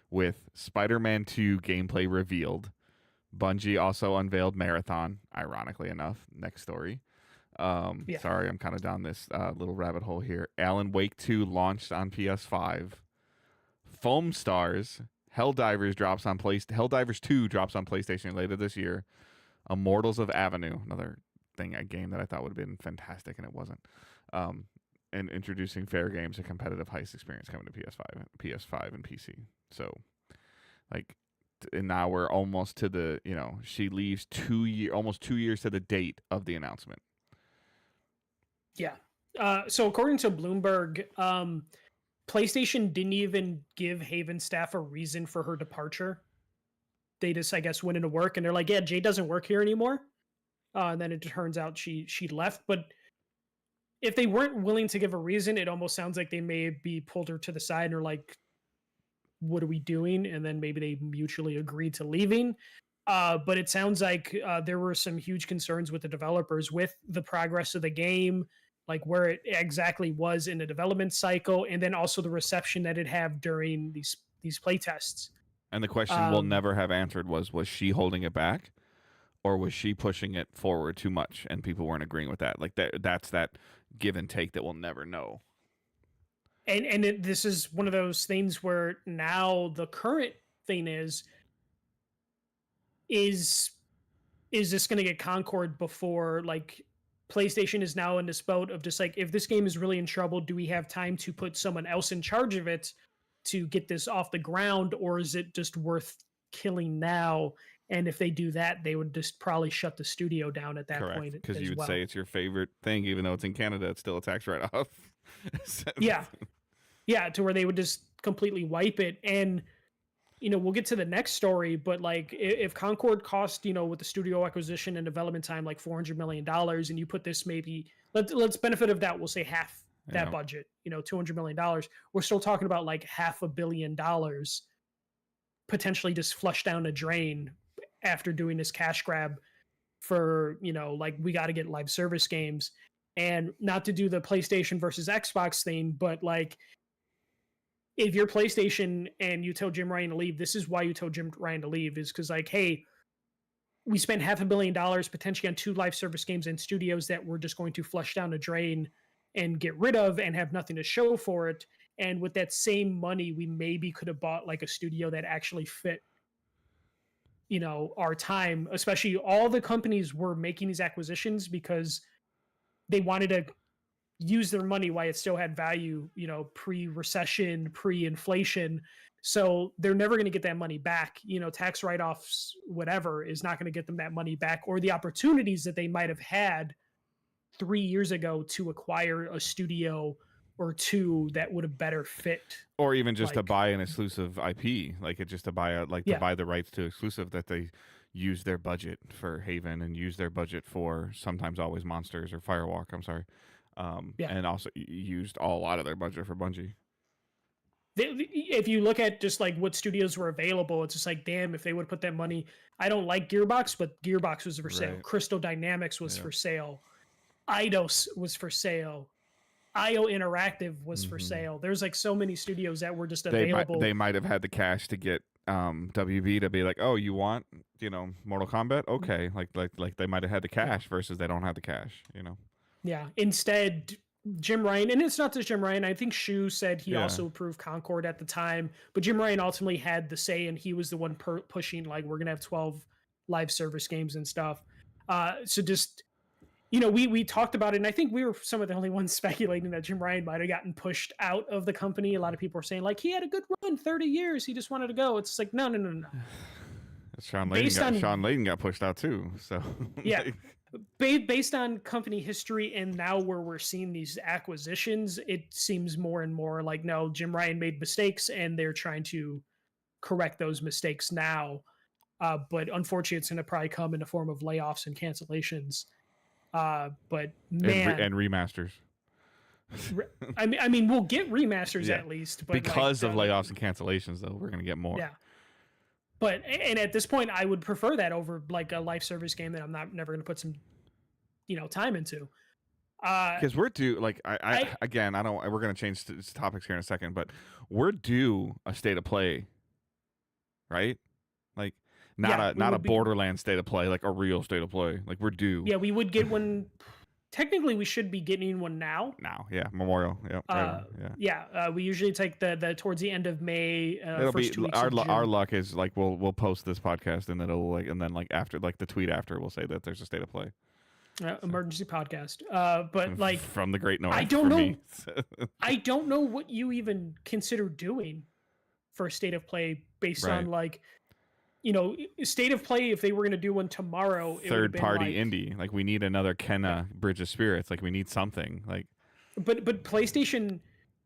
with Spider-Man 2 gameplay revealed. Bungie also unveiled Marathon, ironically enough. Next story. Sorry, I'm kind of down this little rabbit hole here. Alan Wake 2 launched on PS5. Foam Stars Helldivers 2 drops on PlayStation later this year. Immortals of Avenue, another thing, a game that I thought would have been fantastic and it wasn't. And introducing Fair Games, a competitive heist experience coming to PS5 and PC. So, like, and now we're almost to the, she leaves almost 2 years to the date of the announcement. Yeah. So according to Bloomberg, PlayStation didn't even give Haven staff a reason for her departure. They just, I guess, went into work and they're like, yeah, Jade doesn't work here anymore. And then it turns out she left. But if they weren't willing to give a reason, it almost sounds like they may be pulled her to the side and are like, what are we doing? And then maybe they mutually agreed to leaving. But it sounds like there were some huge concerns with the developers with the progress of the game, like where it exactly was in the development cycle, and then also the reception that it had during these play tests. And the question we'll never have answered was she holding it back, or was she pushing it forward too much and people weren't agreeing with that? Like that's that give and take that we'll never know. And this is one of those things where now the current thing is this going to get Concord before, like, PlayStation is now in this boat of just like, if this game is really in trouble, do we have time to put someone else in charge of it to get this off the ground, or is it just worth killing now And if they do that, they would just probably shut the studio down at that Correct, point because as you would well. say it's your favorite thing, even though it's in Canada, it's still a tax write-off. Yeah. Yeah, to where they would just completely wipe it. And we'll get to the next story, but like if Concord cost, with the studio acquisition and development time like $400 million, and you put this maybe let's benefit of that, we'll say half that Yeah. budget, $200 million, we're still talking about like $500 million potentially just flushed down the drain after doing this cash grab for, like we got to get live service games. And not to do the PlayStation versus Xbox thing, but like if you're PlayStation and you tell Jim Ryan to leave, this is why you told Jim Ryan to leave, is because like, hey, we spent $500 million potentially on 2 live service games and studios that we're just going to flush down the drain and get rid of and have nothing to show for it. And with that same money, we maybe could have bought like a studio that actually fit, our time. Especially all the companies were making these acquisitions because they wanted to use their money while it still had value, pre-recession, pre-inflation. So they're never going to get that money back. Tax write-offs, whatever, is not going to get them that money back, or the opportunities that they might have had 3 years ago to acquire a studio or 2 that would have better fit. Or even just to buy an exclusive IP, like it just to buy to buy the rights to exclusive, that they use their budget for Haven and use their budget for Sometimes Always Monsters or Firewalk. I'm sorry. And also used a lot of their budget for Bungie. If you look at just like what studios were available, it's just like, damn, if they would put that money. I don't like Gearbox, but Gearbox was for sale. Crystal Dynamics was for sale. Eidos was for sale. IO Interactive was for sale. There's like so many studios that were just available. They might have had the cash to get WB to be like, oh, you want Mortal Kombat? Okay, like they might have had the cash versus they don't have the cash. Yeah. Instead, Jim Ryan, and it's not just Jim Ryan. I think Shu said he also approved Concord at the time, but Jim Ryan ultimately had the say, and he was the one pushing like we're gonna have 12 live service games and stuff. So just we talked about it, and I think we were some of the only ones speculating that Jim Ryan might have gotten pushed out of the company. A lot of people were saying like he had a good run, 30 years, he just wanted to go. It's like no. Sean Layden got pushed out too. So yeah. Based on company history and now where we're seeing these acquisitions, it seems more and more like, no, Jim Ryan made mistakes and they're trying to correct those mistakes now. But unfortunately, it's going to probably come in the form of layoffs and cancellations. But man, and remasters. I mean, we'll get remasters at least, but because of layoffs and cancellations, though, we're going to get more. Yeah. But and at this point, I would prefer that over like a live service game that I'm never going to put some, time into. Because we're due, like again, I don't. We're going to change topics here in a second, but we're due a state of play, right? Like not a Borderlands state of play, like a real state of play. Like we're due. Yeah, we would get one. Technically, we should be getting one now. Yeah, Memorial. Yeah, we usually take the towards the end of May. It'll first be 2 weeks of June. Our luck is like we'll post this podcast and it'll and then after the tweet after we'll say that there's a state of play. Emergency podcast. But like from the Great North. I don't know. I don't know what you even consider doing for a state of play based on like. State of play, if they were going to do one tomorrow, third party indie, like we need another Kenna Bridge of Spirits, like we need something like. But PlayStation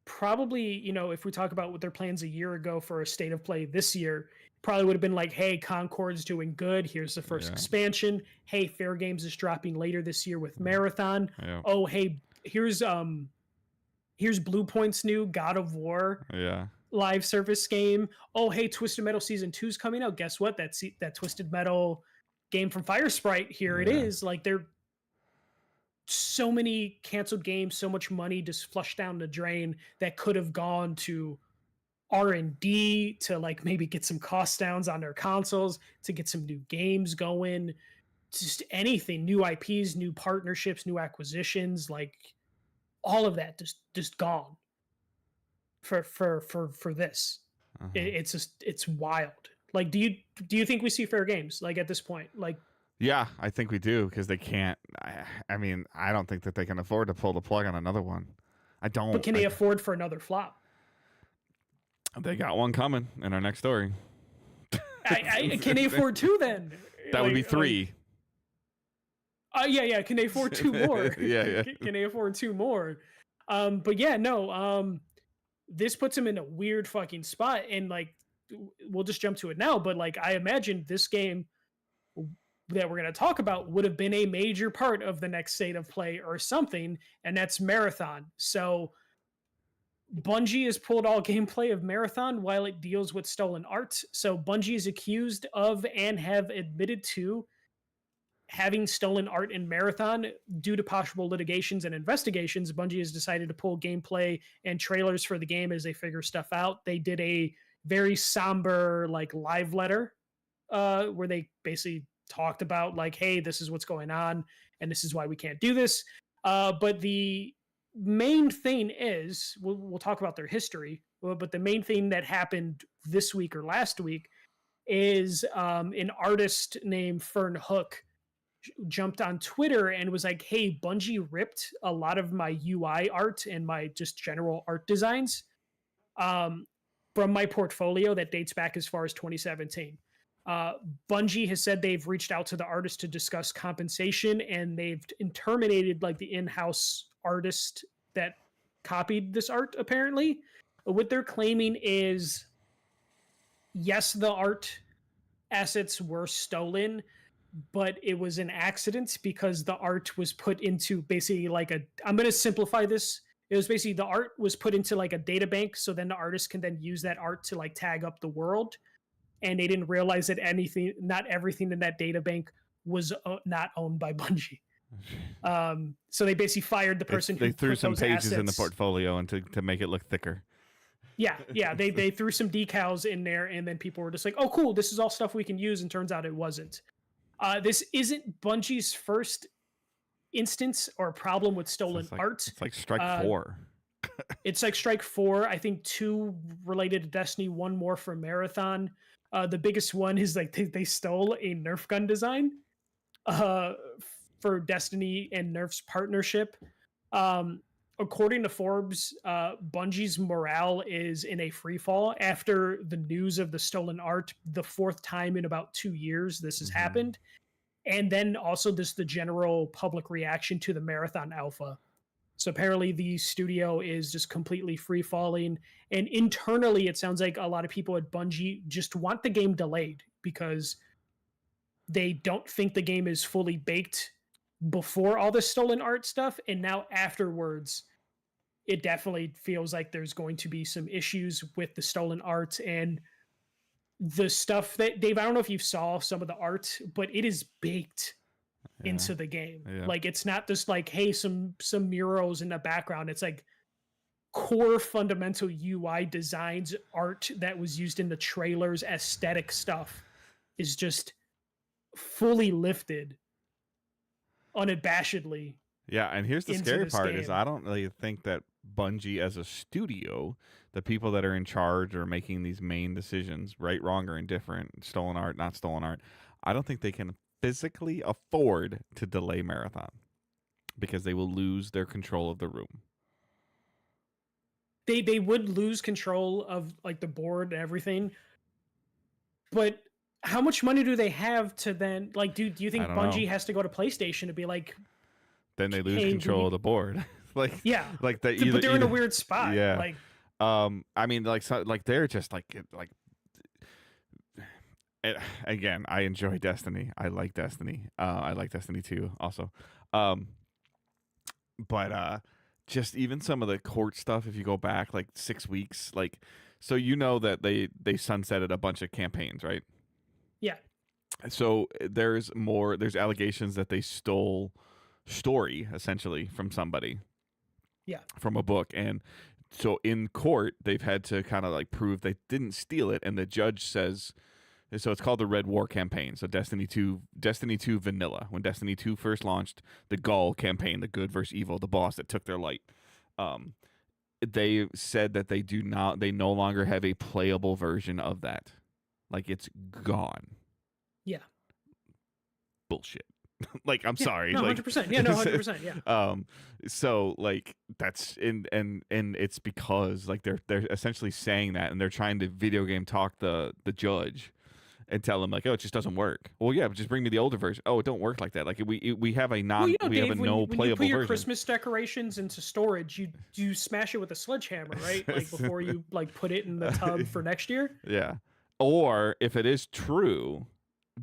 probably, if we talk about what their plans a year ago for a state of play this year, probably would have been like, hey, Concord's doing good. Here's the first expansion. Hey, Fair Games is dropping later this year with Marathon. Yeah. Oh, hey, here's Blue Point's new God of War. Yeah. Live service game. Oh, hey, Twisted Metal Season 2 is coming out. Guess what? That Twisted Metal game from Fire Sprite. Here it is. Like there so many canceled games, so much money just flushed down the drain that could have gone to R&D to like maybe get some cost downs on their consoles, to get some new games going, just anything, new IPs, new partnerships, new acquisitions, like all of that just gone. For this, it's just it's wild. Like, do you think we see Fair Games like at this point? Like, yeah, I think we do because they can't. I mean, I don't think that they can afford to pull the plug on another one. I don't. But can they afford for another flop? They got one coming in our next story. Can they afford two then? That would be three. Yeah. Can they afford two more? Yeah. Can they afford two more? But yeah, no. This puts him in a weird fucking spot, and like, we'll just jump to it now. But like, I imagine this game that we're going to talk about would have been a major part of the next state of play or something, and that's Marathon. So Bungie has pulled all gameplay of Marathon while it deals with stolen art. So Bungie is accused of and have admitted to having stolen art in Marathon. Due to possible litigations and investigations, Bungie has decided to pull gameplay and trailers for the game as they figure stuff out. They did a very somber like live letter where they basically talked about like, hey, this is what's going on and this is why we can't do this. But the main thing is, we'll talk about their history, but the main thing that happened this week or last week is an artist named Fern Hook jumped on Twitter and was like, hey, Bungie ripped a lot of my UI art and my just general art designs from my portfolio that dates back as far as 2017. Bungie has said they've reached out to the artist to discuss compensation, and they've terminated like the in-house artist that copied this art. Apparently, what they're claiming is, yes, the art assets were stolen, but it was an accident because the art was put into basically like I'm going to simplify this. It was basically the art was put into like a data bank, so then the artist can then use that art to like tag up the world. And they didn't realize that not everything in that data bank was not owned by Bungie. So they basically fired the person who they threw some pages assets in the portfolio and to make it look thicker. Yeah. They threw some decals in there, and then people were just like, "Oh, cool! This is all stuff we can use." And turns out it wasn't. This isn't Bungie's first instance or problem with stolen art. It's like Strike 4. It's like Strike 4. I think 2 related to Destiny, 1 more for Marathon. The biggest one is like they stole a Nerf gun design for Destiny and Nerf's partnership. According to Forbes, Bungie's morale is in a free fall after the news of the stolen art, the 4th time in about 2 years this has happened. And then also the general public reaction to the Marathon Alpha. So apparently the studio is just completely free falling. And internally, it sounds like a lot of people at Bungie just want the game delayed because they don't think the game is fully baked before all the stolen art stuff. And now afterwards, it definitely feels like there's going to be some issues with the stolen art and the stuff that, Dave, I don't know if you saw some of the art, but it is baked into the game. Like, it's not just like, hey, some murals in the background. It's like core fundamental UI designs, art that was used in the trailers, aesthetic stuff is just fully lifted unabashedly. Yeah, and here's the scary part game. is I don't really think that Bungie as a studio, the people that are in charge or making these main decisions, right, wrong, or indifferent, stolen art, not stolen art, I don't think they can physically afford to delay Marathon because they will lose their control of the room. They would lose control of like the board and everything, but how much money do they have to then like do you think Bungie has to go to PlayStation to be like, then they lose control of the board? Like, yeah, like that. But they're in a weird spot. Yeah, like I mean, like, so, like they're just like again, I enjoy Destiny. I like Destiny. I like Destiny 2 also. But just even some of the court stuff, if you go back like 6 weeks, like, so you know that they sunsetted a bunch of campaigns, right? Yeah. So there's allegations that they stole story essentially from somebody. Yeah. From a book. And so in court, they've had to kind of like prove they didn't steal it. And the judge says, so it's called the Red War campaign. So Destiny 2 vanilla. When Destiny 2 first launched, the Gaul campaign, the good versus evil, the boss that took their light. They said that they no longer have a playable version of that. Like, it's gone. Yeah. Bullshit. Like, I'm sorry. No, like, 100%. Yeah, no, 100%. Yeah. So like that's and it's because like they're essentially saying that, and they're trying to video game talk the judge and tell them like, oh, it just doesn't work. Well, yeah, but just bring me the older version. Oh, it don't work like that. Like we have a Well, you know, we have a Dave, no when you put playable your version. Christmas decorations into storage, you smash it with a sledgehammer, right? Like before you like put it in the tub for next year. Yeah. Or if it is true,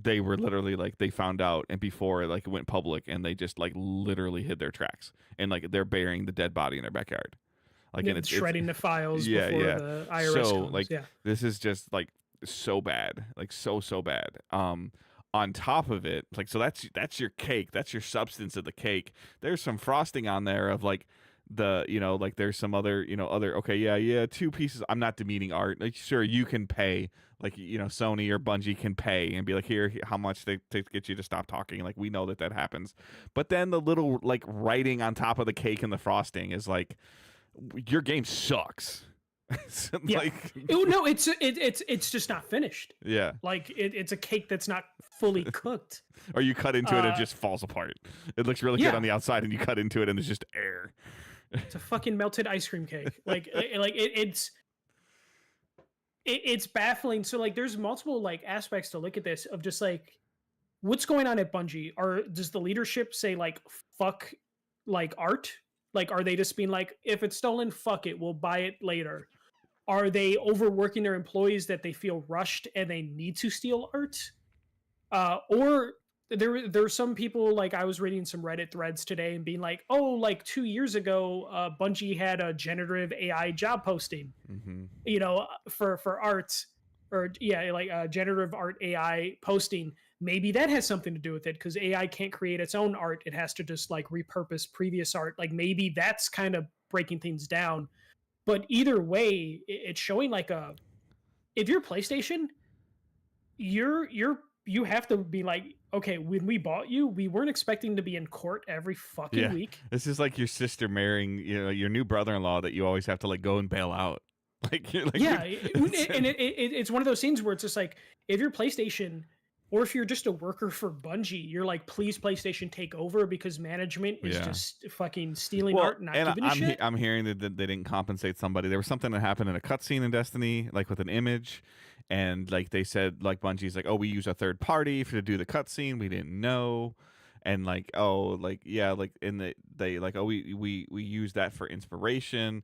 they were literally like they found out and before like it went public and they just like literally hid their tracks and like they're burying the dead body in their backyard. Like and it's shredding the files yeah, before yeah. the IRS So comes. like Yeah. this is just like so bad. Like so bad. On top of it, like so that's your cake. That's your substance of the cake. There's some frosting on there of like the like there's some other other okay yeah 2 pieces. I'm not demeaning art. Like sure you can pay like Sony or Bungie can pay and be like here how much they to get you to stop talking. Like we know that happens, but then the little like writing on top of the cake and the frosting is like your game sucks. Yeah. Like No, it's just not finished. yeah, Like it's a cake that's not fully cooked. or you cut into it, it just falls apart. It looks really good Yeah. on the outside, and you cut into it, and there's just air. It's a fucking melted ice cream cake. Like it's baffling. So like there's multiple like aspects to look at this of just like what's going on at Bungie. Or does the leadership say like fuck like art? Like are they just being like if it's stolen, fuck it, we'll buy it later? Are they overworking their employees that they feel rushed and they need to steal art? Or there are some people like I was reading some Reddit threads today and being like, oh, like 2 years ago, Bungie had a generative AI job posting, for art or like generative art AI posting. Maybe that has something to do with it because AI can't create its own art. It has to just like repurpose previous art. Like maybe that's kind of breaking things down. But either way, it's showing like if you're PlayStation, you have to be like, okay, when we bought you, we weren't expecting to be in court every fucking week. This is like your sister marrying, your new brother-in-law that you always have to like go and bail out. Like, you're like yeah, and it's one of those things where it's just like, if you're PlayStation, or if you're just a worker for Bungie, you're like, please, PlayStation, take over because management is just fucking stealing art and not giving a shit. I'm hearing that they didn't compensate somebody. There was something that happened in a cutscene in Destiny, like with an image, and like they said, like Bungie's like, oh, we use a third party to do the cutscene. We didn't know, and like, oh, like yeah, like in they like, oh, we use that for inspiration.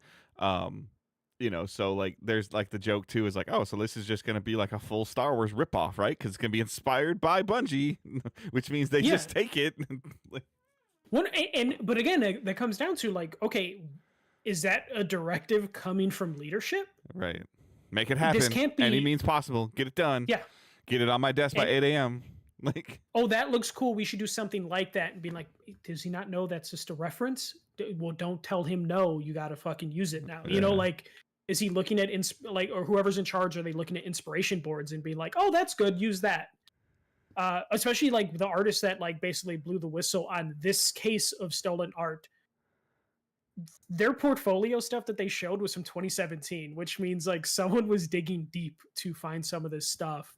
So like there's like the joke too is like, oh, so this is just gonna be like a full Star Wars ripoff, right? Because it's gonna be inspired by Bungie, which means they just take it. But again, that comes down to like, okay, is that a directive coming from leadership? Right. Make it happen. This can't be any means possible. Get it done. Yeah. Get it on my desk by 8 a.m. Like, oh, that looks cool. We should do something like that and be like, does he not know that's just a reference? Well, don't tell him no. You got to fucking use it now. Like, is he looking at or whoever's in charge? Are they looking at inspiration boards and being like, oh, that's good. Use that. Especially like the artists that like basically blew the whistle on this case of stolen art. Their portfolio stuff that they showed was from 2017, which means like someone was digging deep to find some of this stuff.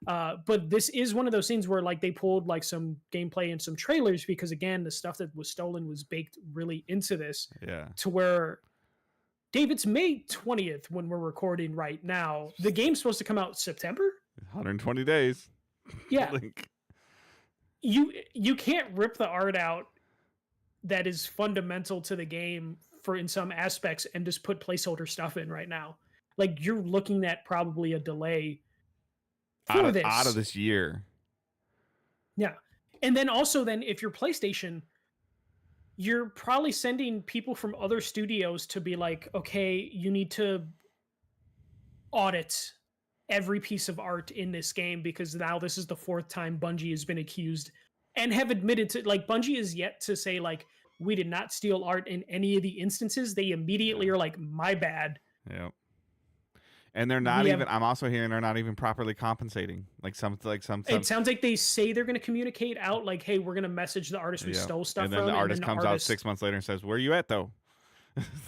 But this is one of those things where like they pulled like some gameplay and some trailers because again, the stuff that was stolen was baked really into this. Yeah. To where, Dave, it's May 20th when we're recording right now. The game's supposed to come out September. 120 days. Yeah. You can't rip the art out that is fundamental to the game for in some aspects and just put placeholder stuff in right now. Like you're looking at probably a delay for this out of this year. Yeah. And then also then if you're PlayStation, you're probably sending people from other studios to be like, okay, you need to audit every piece of art in this game because now this is the 4th time Bungie has been accused and have admitted to like Bungie is yet to say like we did not steal art in any of the instances. They immediately are like, my bad. Yep. And they're not I'm also hearing they're not even properly compensating. Like some. It sounds like they say they're going to communicate out like, hey, we're going to message the artist we stole stuff from. And then the artist comes out 6 months later and says, where are you at though?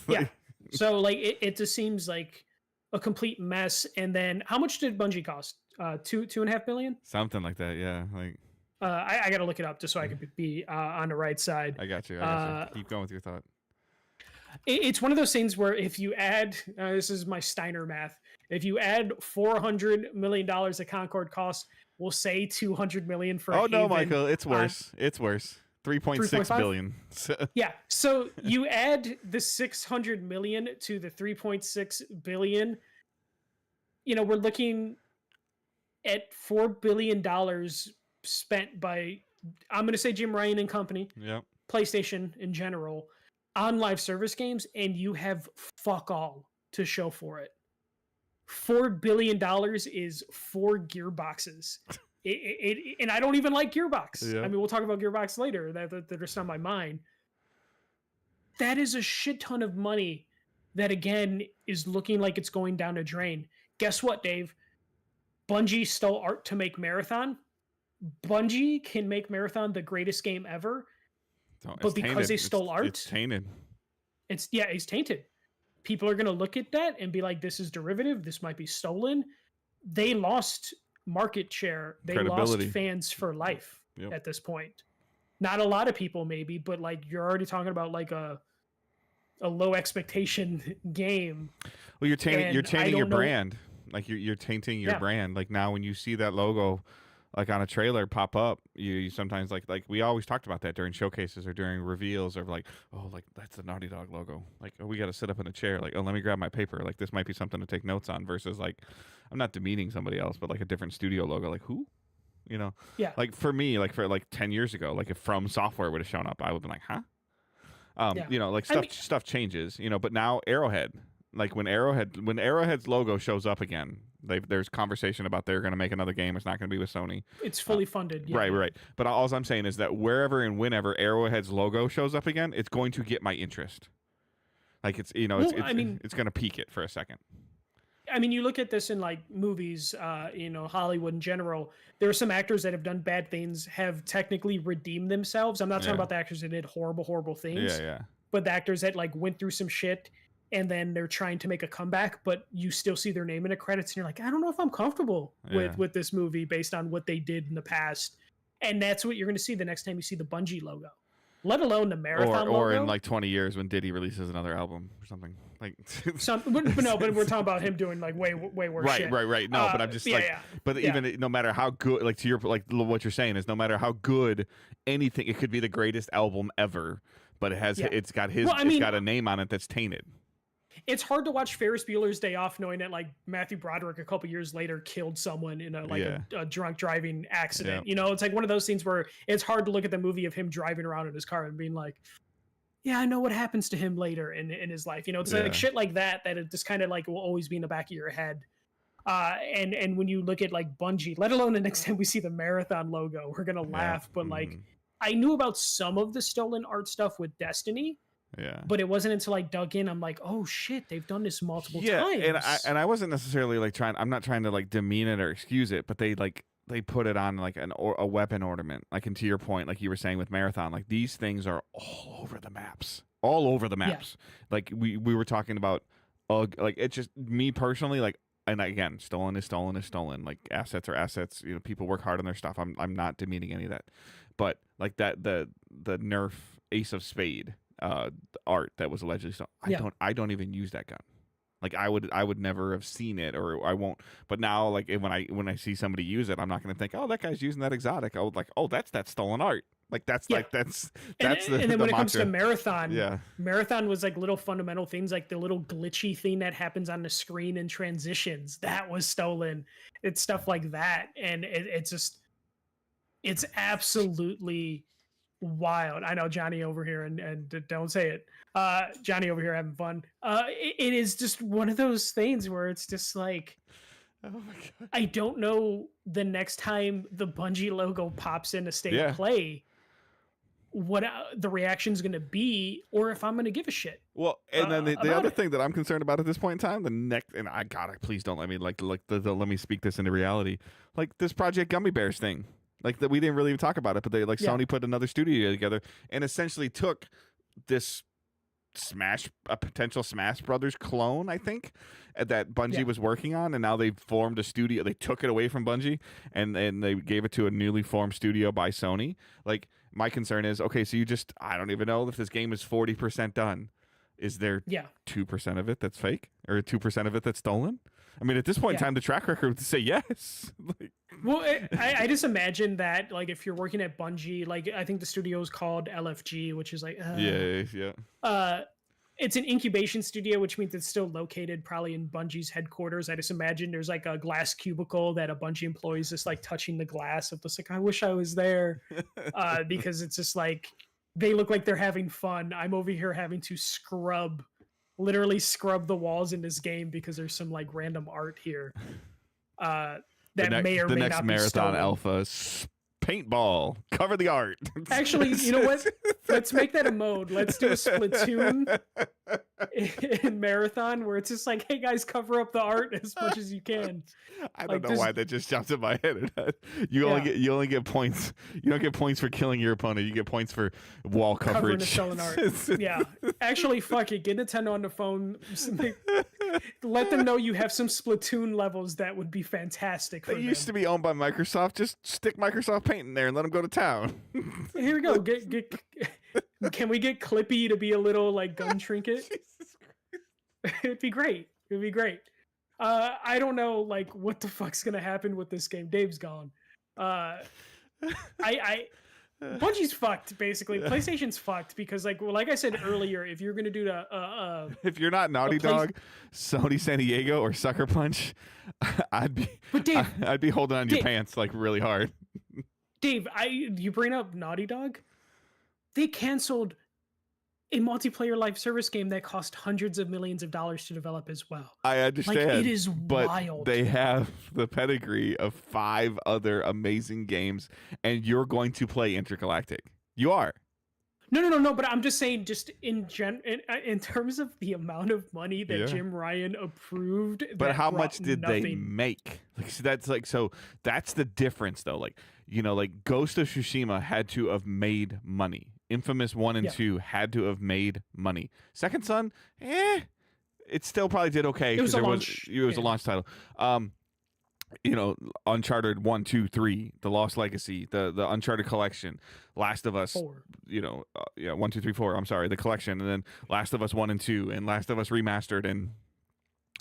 Yeah. So like it just seems like a complete mess. And then how much did Bungie cost? 2.5 billion? Something like that. Yeah. Like I got to look it up just so I can be on the right side. I got you. Keep going with your thought. It's one of those things where if you add, this is my Steiner math, If you add $400 million of Concord costs, we'll say 200 million for Oh a no, Haven Michael, it's on worse. It's worse. 3.6 3.5. billion. Yeah. So you add the 600 million to the 3.6 billion, we're looking at $4 billion spent by, I'm going to say Jim Ryan and company, Yep. PlayStation in general, on live service games, and you have fuck all to show for it. $4 billion is 4 Gearboxes. And I don't even like Gearbox. Yeah. I mean, we'll talk about Gearbox later. That is on my mind. That is a shit ton of money that, again, is looking like it's going down a drain. Guess what, Dave? Bungie stole art to make Marathon. Bungie can make Marathon the greatest game ever, but because they stole art, it's tainted. It's tainted. People are going to look at that and be like, this is derivative. This might be stolen. They lost market share. They lost fans for life at this point. Not a lot of people maybe, but like you're already talking about like a low expectation game. Well, you're tainting your brand. Like you're tainting your brand. Like now when you see that logo like on a trailer pop up, you sometimes like we always talked about that during showcases or during reveals of like, oh, like that's the Naughty Dog logo. Like, oh, we got to sit up in a chair. Like, oh, let me grab my paper. Like this might be something to take notes on versus like, I'm not demeaning somebody else, but like a different studio logo. Like who? Yeah. Like for me, like for like 10 years ago, like if From Software would have shown up, I would have been like, huh? Like stuff changes, but now Arrowhead, like when Arrowhead's logo shows up again, there's conversation about they're going to make another game. It's not going to be with Sony. It's fully funded. Yeah. Right. But all I'm saying is that wherever and whenever Arrowhead's logo shows up again, it's going to get my interest. Like it's it's going to pique it for a second. I mean, you look at this in like movies, Hollywood in general. There are some actors that have done bad things, have technically redeemed themselves. I'm not talking about the actors that did horrible, horrible things. Yeah. But the actors that like went through some shit and then they're trying to make a comeback, but you still see their name in the credits and you're like, I don't know if I'm comfortable with this movie based on what they did in the past. And that's what you're going to see the next time you see the Bungie logo, let alone the Marathon logo. Or in like 20 years when Diddy releases another album or something. Like but we're talking about him doing like way worse shit. Right. No, but I'm just even no matter how good, like to your like what you're saying is no matter how good anything, it could be the greatest album ever, but it's got a name on it that's tainted. It's hard to watch Ferris Bueller's Day Off knowing that like Matthew Broderick a couple years later killed someone in a drunk driving accident. It's like one of those scenes where it's hard to look at the movie of him driving around in his car and being like, yeah, I know what happens to him later in his life. It's like shit like that it just kind of like will always be in the back of your head. And when you look at like Bungie, let alone the next time we see the Marathon logo, we're gonna laugh. But like I knew about some of the stolen art stuff with Destiny. Yeah. But it wasn't until I dug in, I'm like, oh shit, they've done this multiple times. Yeah, and I wasn't necessarily like I'm not trying to like demean it or excuse it, but they put it on like a weapon ornament. Like, and to your point, like you were saying with Marathon, like these things are all over the maps. Yeah. Like we were talking about, like it's just me personally, like, and again, stolen is stolen. Like assets are assets. People work hard on their stuff. I'm not demeaning any of that, but like that the Nerf Ace of Spade art that was allegedly stolen. I don't even use that gun. Like I would never have seen it, or I won't. But now, like when I see somebody use it, I'm not going to think, oh, that guy's using that exotic. I would like, oh, that's that stolen art. Like that's the and then when it comes to Marathon, Marathon was like little fundamental things, like the little glitchy thing that happens on the screen in transitions that was stolen. It's stuff like that, and it's absolutely wild. I know Johnny over here, and don't say it. Johnny over here having fun. It is just one of those things where it's just like, oh my God. I don't know the next time the Bungie logo pops in a state of play, what the reaction is going to be, or if I'm going to give a shit. Well, and then the other thing that I'm concerned about at this point in time, please don't let me let me speak this into reality. Like this Project Gummy Bears thing. Like that, we didn't really even talk about it, but Sony put another studio together and essentially took this a potential Smash Brothers clone, I think, that Bungie was working on, and now they've formed a studio. They took it away from Bungie and they gave it to a newly formed studio by Sony. Like my concern is, okay, so I don't even know if this game is 40% done. Is there 2% of it that's fake or 2% of it that's stolen? I mean, at this point in Yeah. time, the track record would say yes. Like, Well, I just imagine that, like, if you're working at Bungie, like, I think the studio is called LFG, which is like, yeah. it's an incubation studio, which means it's still located probably in Bungie's headquarters. I just imagine there's like a glass cubicle that a Bungie employee is just like touching the glass of this, like, I wish I was there, because it's just like they look like they're having fun. I'm over here having to literally scrub the walls in this game because there's some like random art here. That may or the may next not be marathon stolen. alpha paintball. Cover the art. Actually, you know what? Let's make that a mode. Let's do a Splatoon in marathon where it's just like, hey guys, cover up the art as much as you can. I Like, don't know why that just jumped in my head. You only get points. You don't get points for killing your opponent. You get points for wall Covering the coverage. stolen art. Yeah. Actually, fuck it. Get Nintendo on the phone. Let them know you have some Splatoon levels that would be fantastic for They them. used to be owned by Microsoft. Just stick Microsoft Paint in there and let them go to town. Here we go. Can we get Clippy to be a little like gun trinket? It'd be great. It'd be great. I don't know like what the fuck's gonna happen with this game. Dave's gone. Bungie's fucked basically. PlayStation's fucked because like I said earlier, if you're gonna do the If you're not Naughty Dog, Sony San Diego, or Sucker Punch, I'd be holding on to your pants like really hard. Dave, you bring up Naughty Dog. They canceled a multiplayer live service game that cost hundreds of millions of dollars to develop as well. I understand. Like, it is but wild. They have the pedigree of 5 other amazing games, and you're going to play Intergalactic. You are. No. But I'm just saying, just in terms of the amount of money that Jim Ryan approved. But how much did they make? Like, so that's the difference, though. Like, like Ghost of Tsushima had to have made money. Infamous 1 and 2 had to have made money. Second Son, it still probably did okay. It was a launch title. Uncharted 1, 2, 3, The Lost Legacy, the Uncharted collection, Last of Us 4. 1, 2, 3, 4. I'm sorry, the collection, and then Last of Us 1 and 2, and Last of Us Remastered, and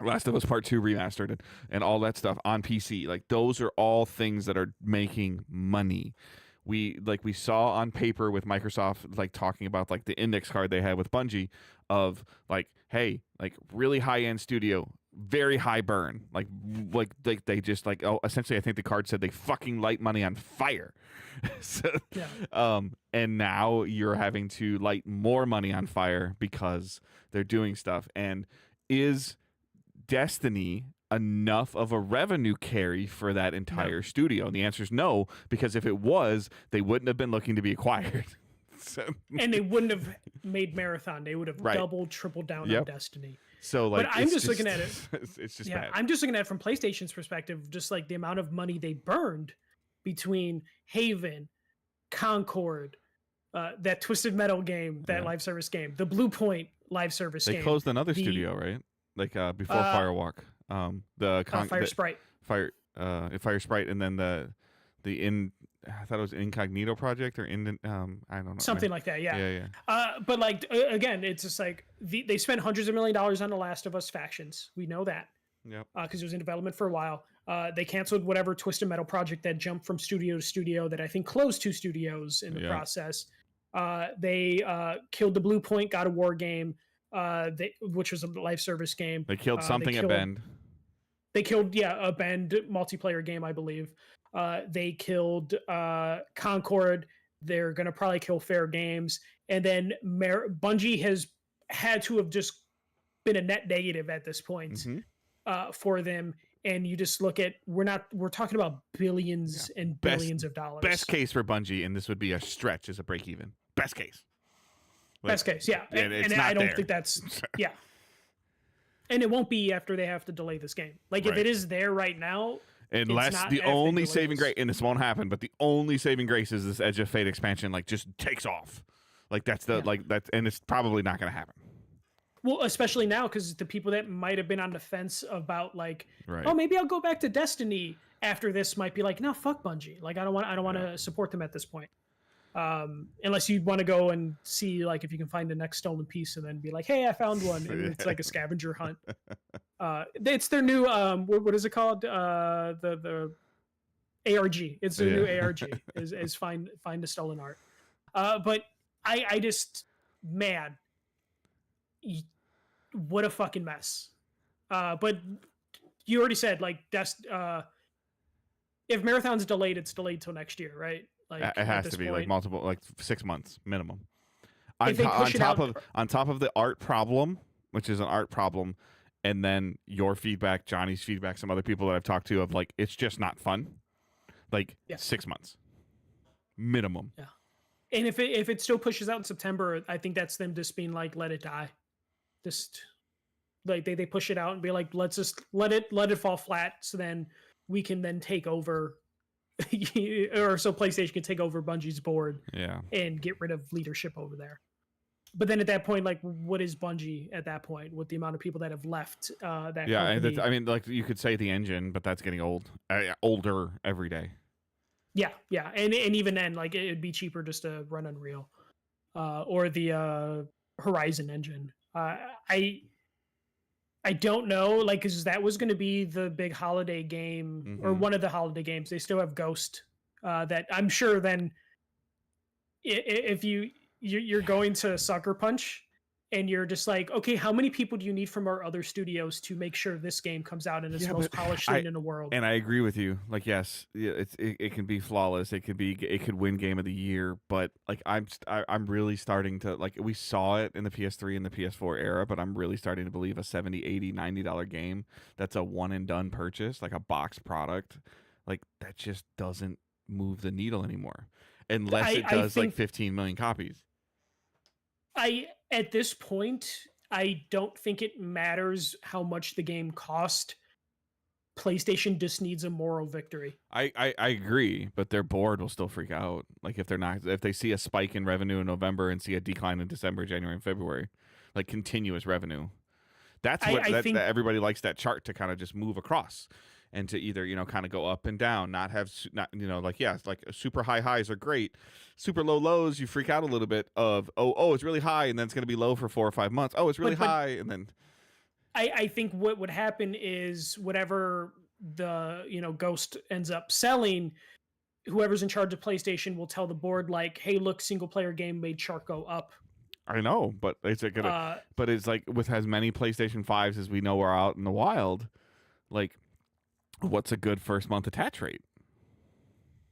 Last of Us Part 2 Remastered, and all that stuff on PC. Like, those are all things that are making money. We saw on paper with Microsoft, like, talking about like the index card they had with Bungie of like, hey, like, really high end studio, very high burn, like they just like, essentially I think the card said they fucking light money on fire. So, and now you're having to light more money on fire because they're doing stuff. And is Destiny enough of a revenue carry for that entire studio? And the answer is no, because if it was, they wouldn't have been looking to be acquired. And they wouldn't have made Marathon. They would have doubled, tripled down on Destiny. So like, but I'm just looking at it. It's just bad. I'm just looking at it from PlayStation's perspective, just like the amount of money they burned between Haven, Concord, that Twisted Metal game, that live service game, the Blue Point live service game. They closed another studio, right? Like before Firewalk. Fire Sprite. Fire Sprite, and then I thought it was Incognito Project or I don't know. Something like that, yeah. Yeah. But like again, it's just like they spent hundreds of $millions on The Last of Us factions. We know that. Yep. Because it was in development for a while. They canceled whatever Twisted Metal project that jumped from studio to studio that I think closed 2 studios in the process. They killed the Blue Point God of War game, which was a live service game. They killed something at Bend. They killed a Bend multiplayer game, I believe. They killed Concord. They're gonna probably kill Fair Games, and then Bungie has had to have just been a net negative at this point for them. And you just look at we're talking about billions and billions of dollars. Best case for Bungie, and this would be a stretch as a break even. Best case. Best case, yeah. And I don't think that's And it won't be after they have to delay this game. Like if it is there right now. Unless the only saving grace, and this won't happen, but the only saving grace is this Edge of Fate expansion, like, just takes off. Like that's and it's probably not going to happen. Well, especially now, because the people that might have been on the fence about like, oh, maybe I'll go back to Destiny after this might be like, no, fuck Bungie. Like I don't want to support them at this point. Unless you want to go and see like if you can find the next stolen piece and then be like, hey, I found one, and it's like a scavenger hunt. It's their new what is it called? The ARG. It's their new ARG. Is find the stolen art. But I just, man, what a fucking mess. But you already said like that's if Marathon's delayed, it's delayed till next year, right? Like It has to be like multiple, like 6 months minimum. On top of the art problem, which is an art problem, and then your feedback, Johnny's feedback, some other people that I've talked to of like it's just not fun. Like 6 months minimum. Yeah. And if it still pushes out in September, I think that's them just being like, let it die. Just like they push it out and be like, let's just let it fall flat, so then we can then take over, or so PlayStation can take over Bungie's board, and get rid of leadership over there. But then at that point, like, what is Bungie at that point with the amount of people that have left that company? I mean, like you could say the engine, but that's getting older every day. Yeah, and even then, like it'd be cheaper just to run Unreal, or the Horizon engine. I don't know, like, because that was going to be the big holiday game, or one of the holiday games. They still have Ghost, that I'm sure then if you're going to Sucker Punch and you're just like, okay, how many people do you need from our other studios to make sure this game comes out and it's the most polished thing in the world? And I agree with you. Like, yes, it can be flawless. It could win Game of the Year. But like, I'm really starting to, like, we saw it in the PS3 and the PS4 era, but I'm really starting to believe a $70, $80, $90 game that's a one and done purchase, like a box product, like that just doesn't move the needle anymore, unless it does like 15 million copies. At this point, I don't think it matters how much the game cost. PlayStation just needs a moral victory. I agree, but their board will still freak out. Like if they see a spike in revenue in November and see a decline in December, January, and February, like continuous revenue. That's what I think everybody likes, that chart to kind of just move across. And to either, kind of go up and down, not like, it's like super high highs are great. Super low lows, you freak out a little bit of, oh, it's really high, and then it's going to be low for 4 or 5 months. Oh, it's really high, and then... I think what would happen is whatever the, Ghost ends up selling, whoever's in charge of PlayStation will tell the board, like, hey, look, single-player game made chart go up. I know, but it's gonna... but it's like, with as many PlayStation 5s as we know are out in the wild, like... What's a good first month attach rate?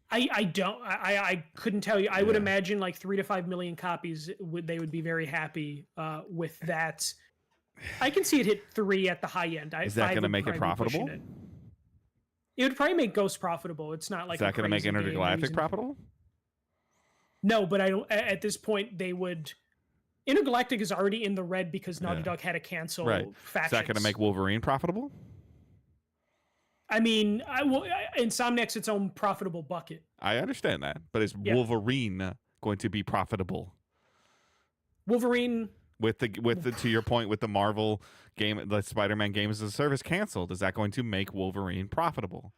I couldn't tell you. I would imagine like 3 to 5 million copies. They would be very happy with that. I can see it hit 3 at the high end. Is that going to make it profitable? It would probably make Ghost profitable. It's not like... Is that going to make Intergalactic profitable? No, but I don't. At this point, they would... Intergalactic is already in the red because Naughty Dog had to cancel Factions. Is that going to make Wolverine profitable? I mean, Insomniac's its own profitable bucket. I understand that, but is Wolverine going to be profitable? Wolverine, with the to your point, with the Marvel game, the Spider-Man game as a service canceled, is that going to make Wolverine profitable?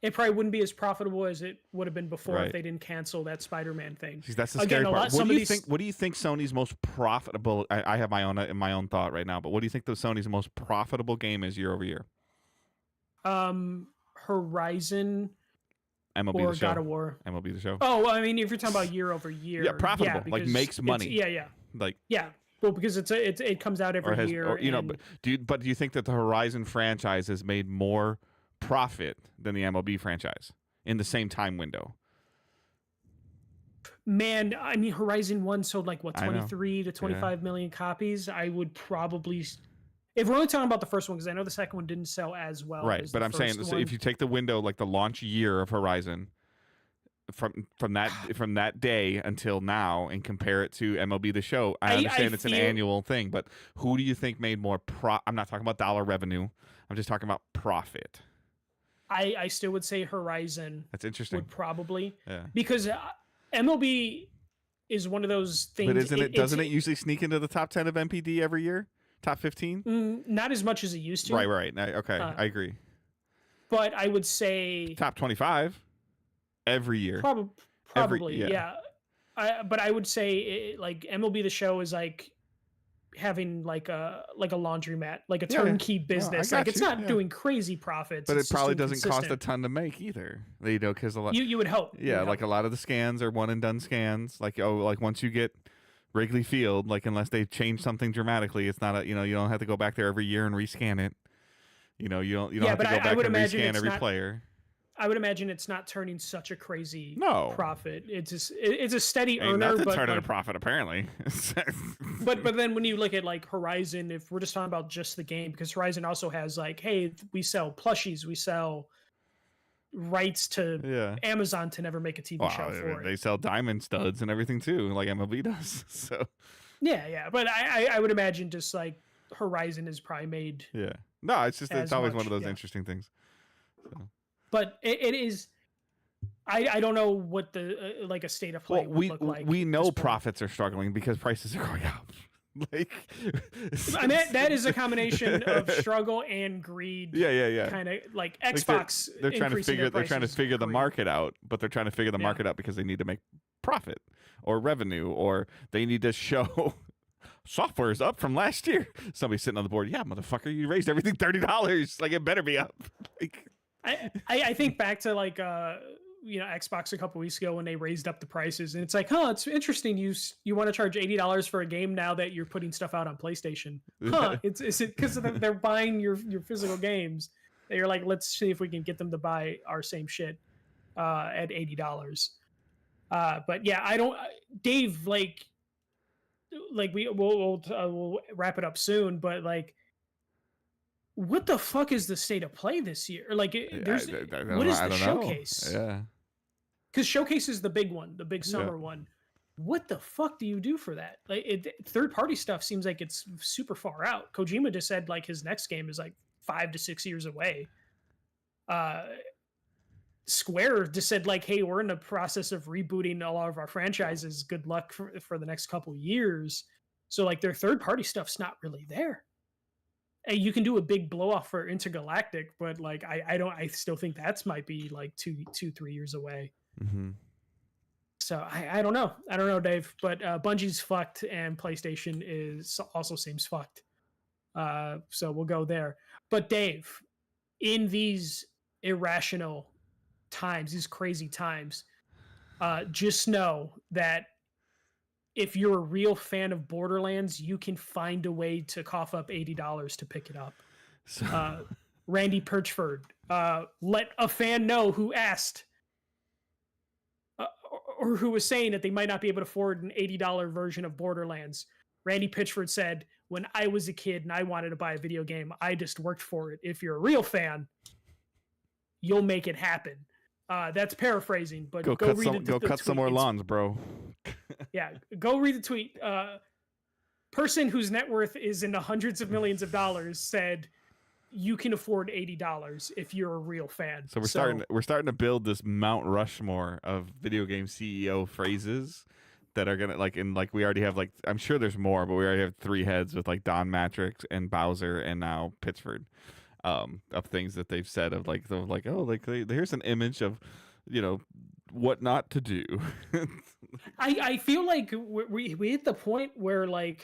It probably wouldn't be as profitable as it would have been before if they didn't cancel that Spider-Man thing. See, that's the scary part. What do you think? What do you think Sony's most profitable? I have my own thought right now, but what do you think Sony's most profitable game is year over year? Horizon, MLB or the show. God of War. MLB the show. Oh, I mean, if you're talking about year over year, profitable, like makes money. Well, because it comes out every year. But do you think that the Horizon franchise has made more profit than the MLB franchise in the same time window? Man, I mean, Horizon 1 sold like 23 to 25 million copies. I would probably... If we're only talking about the first one, because I know the second one didn't sell as well. Right, but I'm saying, so if you take the window, like the launch year of Horizon, from that day until now, and compare it to MLB the show, I understand it's an annual thing, but who do you think made more I'm not talking about dollar revenue. I'm just talking about profit. I still would say Horizon. That's interesting. Would probably, because MLB is one of those things. But doesn't it usually sneak into the top 10 of NPD every year? Top 15? Not as much as it used to. Right. Okay, I agree. But I would say... Top 25 every year. Probably, yeah. But I would say, like, MLB The Show is, like, having like a laundromat, like a Yeah, yeah. turnkey No, I business. got Like it's you, not yeah. doing crazy profits, But it's it just probably doing doesn't cost a consistent. ton to make either. You know, because a lot. You would hope. You Yeah, would like hope. a lot of the scans are one and done scans. Like like once you get Wrigley Field, like unless they change something dramatically, it's not a you don't have to go back there every year and rescan it. You know, you don't Yeah, have to but go I back would and imagine rescan it's every not. player. I would imagine it's not turning such a crazy No, profit. It's just it's a steady ain't earner, nothing but turning a like, profit apparently. but then when you look at like Horizon, if we're just talking about just the game, because Horizon also has like, hey, we sell plushies, we sell rights to Yeah. Amazon to never make a TV show for They it. sell diamond studs and everything too, like MLB does. So Yeah, but I would imagine just like Horizon is probably made yeah, no, it's just it's as always one much, of those yeah. interesting things. So. But it is. I don't know what the like a state of play Well, would look like. we at know this point. profits are struggling because prices are going up. Like, I mean, that is a combination of struggle and greed. Yeah. Kind of like Like Xbox. they're trying to increasing figure their they're trying to prices, figure the greed. market out, but they're trying to figure the Yeah. market out because they need to make profit or revenue, or they need to show software is up from last year. Somebody's sitting on the board. Yeah, motherfucker, you raised everything $30. Like it better be up. Like, I think back to like Xbox a couple weeks ago when they raised up the prices, and it's like, huh, it's interesting. You want to charge $80 for a game now that you're putting stuff out on PlayStation? Huh? Is it because they're buying your physical games? That you're like, let's see if we can get them to buy our same shit at $80. But yeah, I don't, Dave. Like we'll wrap it up soon, but like, what the fuck is the state of play this year? Like, there's what is the showcase? Yeah. Because showcase is the big one, the big summer one. What the fuck do you do for that? Like, third party stuff seems like it's super far out. Kojima just said like his next game is like 5 to 6 years away. Square just said like, hey, we're in the process of rebooting a lot of our franchises. Good luck for the next couple years. So like their third party stuff's not really there. And you can do a big blow off for Intergalactic, but like I still think that's might be like 3 years away. Mm-hmm. So I don't know, Dave. But Bungie's fucked, and PlayStation also seems fucked. So we'll go there. But Dave, in these irrational times, these crazy times, just know that if you're a real fan of Borderlands, you can find a way to cough up $80 to pick it up. So, Randy Perchford, let a fan know who asked or who was saying that they might not be able to afford an $80 version of Borderlands. Randy Pitchford said, when I was a kid and I wanted to buy a video game, I just worked for it. If you're a real fan, you'll make it happen. That's paraphrasing, but go read the cut some more lawns, bro. Yeah, go read the tweet. Person whose net worth is in the hundreds of millions of dollars said, you can afford $80 if you're a real fan. So we're starting to build this Mount Rushmore of video game CEO phrases that are gonna we already have I'm sure there's more, but we already have 3 heads with like Don Matrix and Bowser and now Pittsford, of things that they've said of here's an image of, what not to do. I feel like we hit the point where like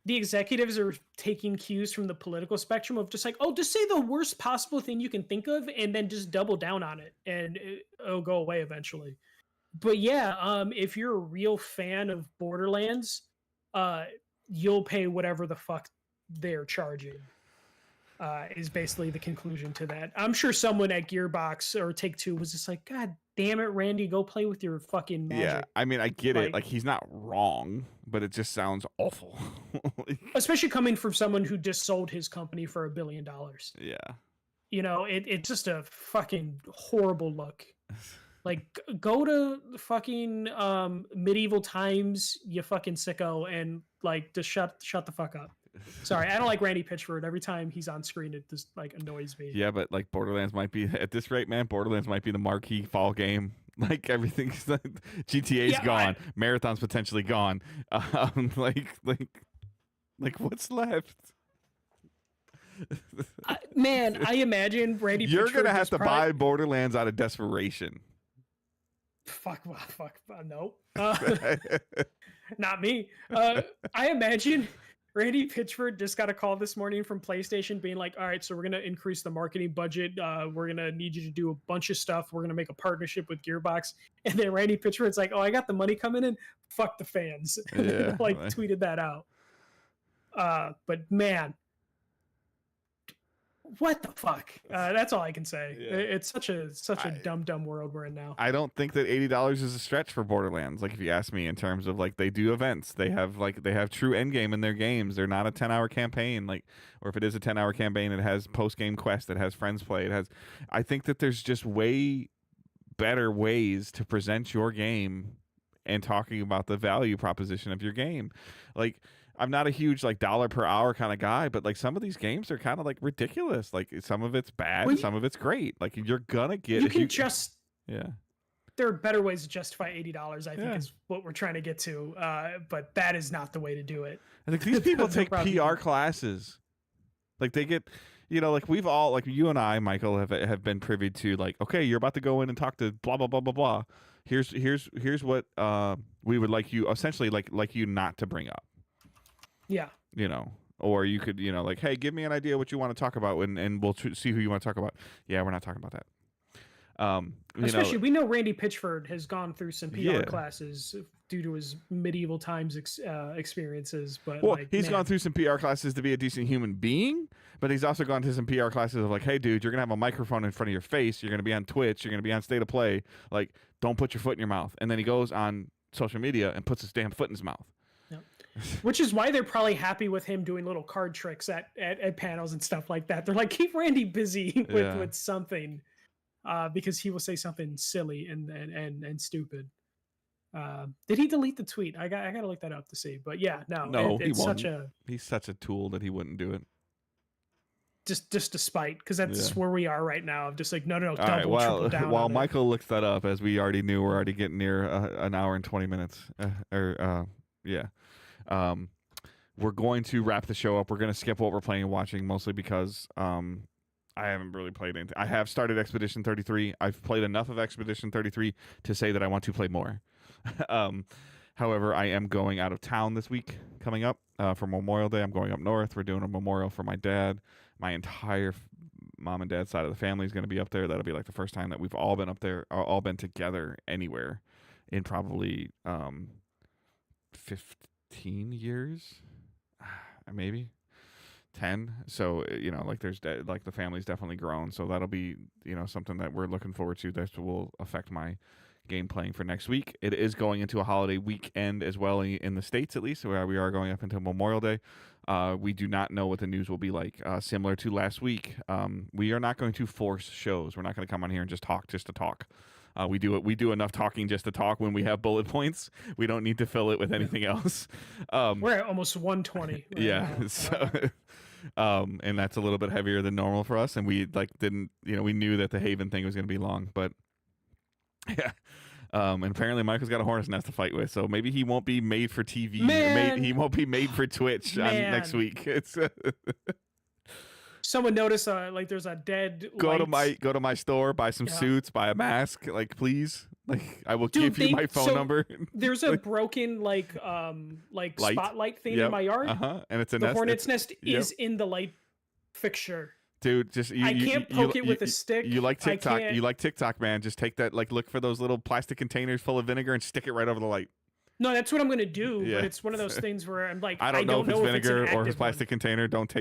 the executives are taking cues from the political spectrum of just like, oh, just say the worst possible thing you can think of and then just double down on it and it'll go away eventually. But yeah, if you're a real fan of Borderlands, you'll pay whatever the fuck they're charging. Is basically the conclusion to that. I'm sure someone at Gearbox or Take-Two was just like, God damn it, Randy, go play with your fucking magic. Yeah, I mean, I get it. Like, he's not wrong, but it just sounds awful. Especially coming from someone who just sold his company for $1 billion. Yeah. It's just a fucking horrible look. Like, go to fucking medieval times, you fucking sicko, and like just shut the fuck up. Sorry, I don't like Randy Pitchford. Every time he's on screen, it just like annoys me. Yeah, but like Borderlands might be at this rate, man. Borderlands might be the marquee fall game. Like everything's GTA's gone, Marathon's potentially gone. Like what's left? Man, I imagine Randy. You're Pitchford gonna have to buy Borderlands out of desperation. Fuck, no. Not me. I imagine Randy Pitchford just got a call this morning from PlayStation being like, all right, so we're going to increase the marketing budget. We're going to need you to do a bunch of stuff. We're going to make a partnership with Gearbox. And then Randy Pitchford's like, oh, I got the money coming in. Fuck the fans. And then, like tweeted that out. But man, what the fuck? That's all I can say. Yeah. It's such a dumb world we're in now. I don't think that $80 is a stretch for Borderlands. Like, if you ask me, in terms of like, they do events, they have true end game in their games. They're not a 10-hour campaign, like, or if it is a 10-hour campaign, it has post game quest, it has friends play, it has. I think that there's just way better ways to present your game and talking about the value proposition of your game, like. I'm not a huge like dollar per hour kind of guy, but like some of these games are kind of like ridiculous. Like some of it's bad, some of it's great. Like you're gonna get. Yeah. There are better ways to justify $80. I think is what we're trying to get to. But that is not the way to do it. I think these people take PR classes. Like they get, like we've all, like you and I, Michael, have been privy to like, okay, you're about to go in and talk to blah blah blah blah blah. Here's what we would like you essentially like you not to bring up. Yeah. Or you could, like, hey, give me an idea what you want to talk about, and we'll see who you want to talk about. Yeah, we're not talking about that. Especially, we know Randy Pitchford has gone through some PR classes due to his medieval times experiences. But he's gone through some PR classes to be a decent human being, but he's also gone to some PR classes of like, hey, dude, you're gonna have a microphone in front of your face. You're gonna be on Twitch. You're gonna be on State of Play. Like, don't put your foot in your mouth. And then he goes on social media and puts his damn foot in his mouth. Which is why they're probably happy with him doing little card tricks at panels and stuff like that. They're like, keep Randy busy with something, because he will say something silly and stupid. Did he delete the tweet? I gotta look that up to see. But yeah, no, he won't. He's such a tool that he wouldn't do it. Just to spite, because that's where we are right now. Of just like, no, double, triple down. While Michael looks that up, as we already knew, we're already getting near an hour and 20 minutes. We're going to wrap the show up. We're going to skip what we're playing and watching, mostly because I haven't really played anything. I have started Expedition 33. I've played enough of Expedition 33 to say that I want to play more. However, I am going out of town this week coming up for Memorial Day. I'm going up north. We're doing a memorial for my dad. My entire mom and dad side of the family is going to be up there. That'll be like the first time that we've all been up there, or all been together anywhere in probably 15 years, maybe 10. So like there's like the family's definitely grown, so that'll be something that we're looking forward to. That will affect my game playing for next week. It is going into a holiday weekend as well in the States, at least, where we are going up until Memorial Day. We do not know what the news will be like. Similar to last week, we are not going to force shows. We're not going to come on here and just talk just to talk. We do enough talking just to talk when we have bullet points. We don't need to fill it with anything else. We're at almost 120. And that's a little bit heavier than normal for us. And we didn't, we knew that the Haven thing was going to be long, but yeah. And apparently Michael's got a hornet's nest to fight with, so maybe he won't be made for TV. He won't be made for Twitch on next week. It's someone noticed there's a dead go to my store, buy some suits, buy a mask, please, I will give you my phone number. There's a broken spotlight thing in my yard, and it's the hornet's nest is in the light fixture. Dude, just I can't poke it with a stick. You like TikTok? You like TikTok, man? Just take that, look for those little plastic containers full of vinegar and stick it right over the light. No, that's what I'm gonna do. Yeah. But it's one of those things where I'm like, I don't know if it's vinegar or a plastic container. Don't.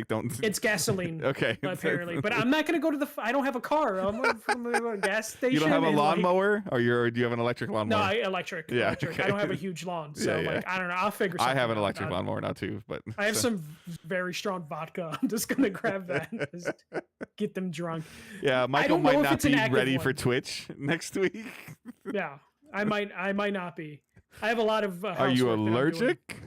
It's gasoline. Okay. Apparently, but I'm not gonna go to I don't have a car. I'm from a gas station. You don't have a lawnmower, or do you have an electric lawnmower? No, electric. Yeah. Electric. Okay. I don't have a huge lawn, so I don't know. I'll figure something out. I have an electric lawnmower now too, but I have some very strong vodka. I'm just gonna grab that and just get them drunk. Yeah, Michael might not be ready for Twitch next week. Yeah, I might not be. I have a lot of. Are you allergic?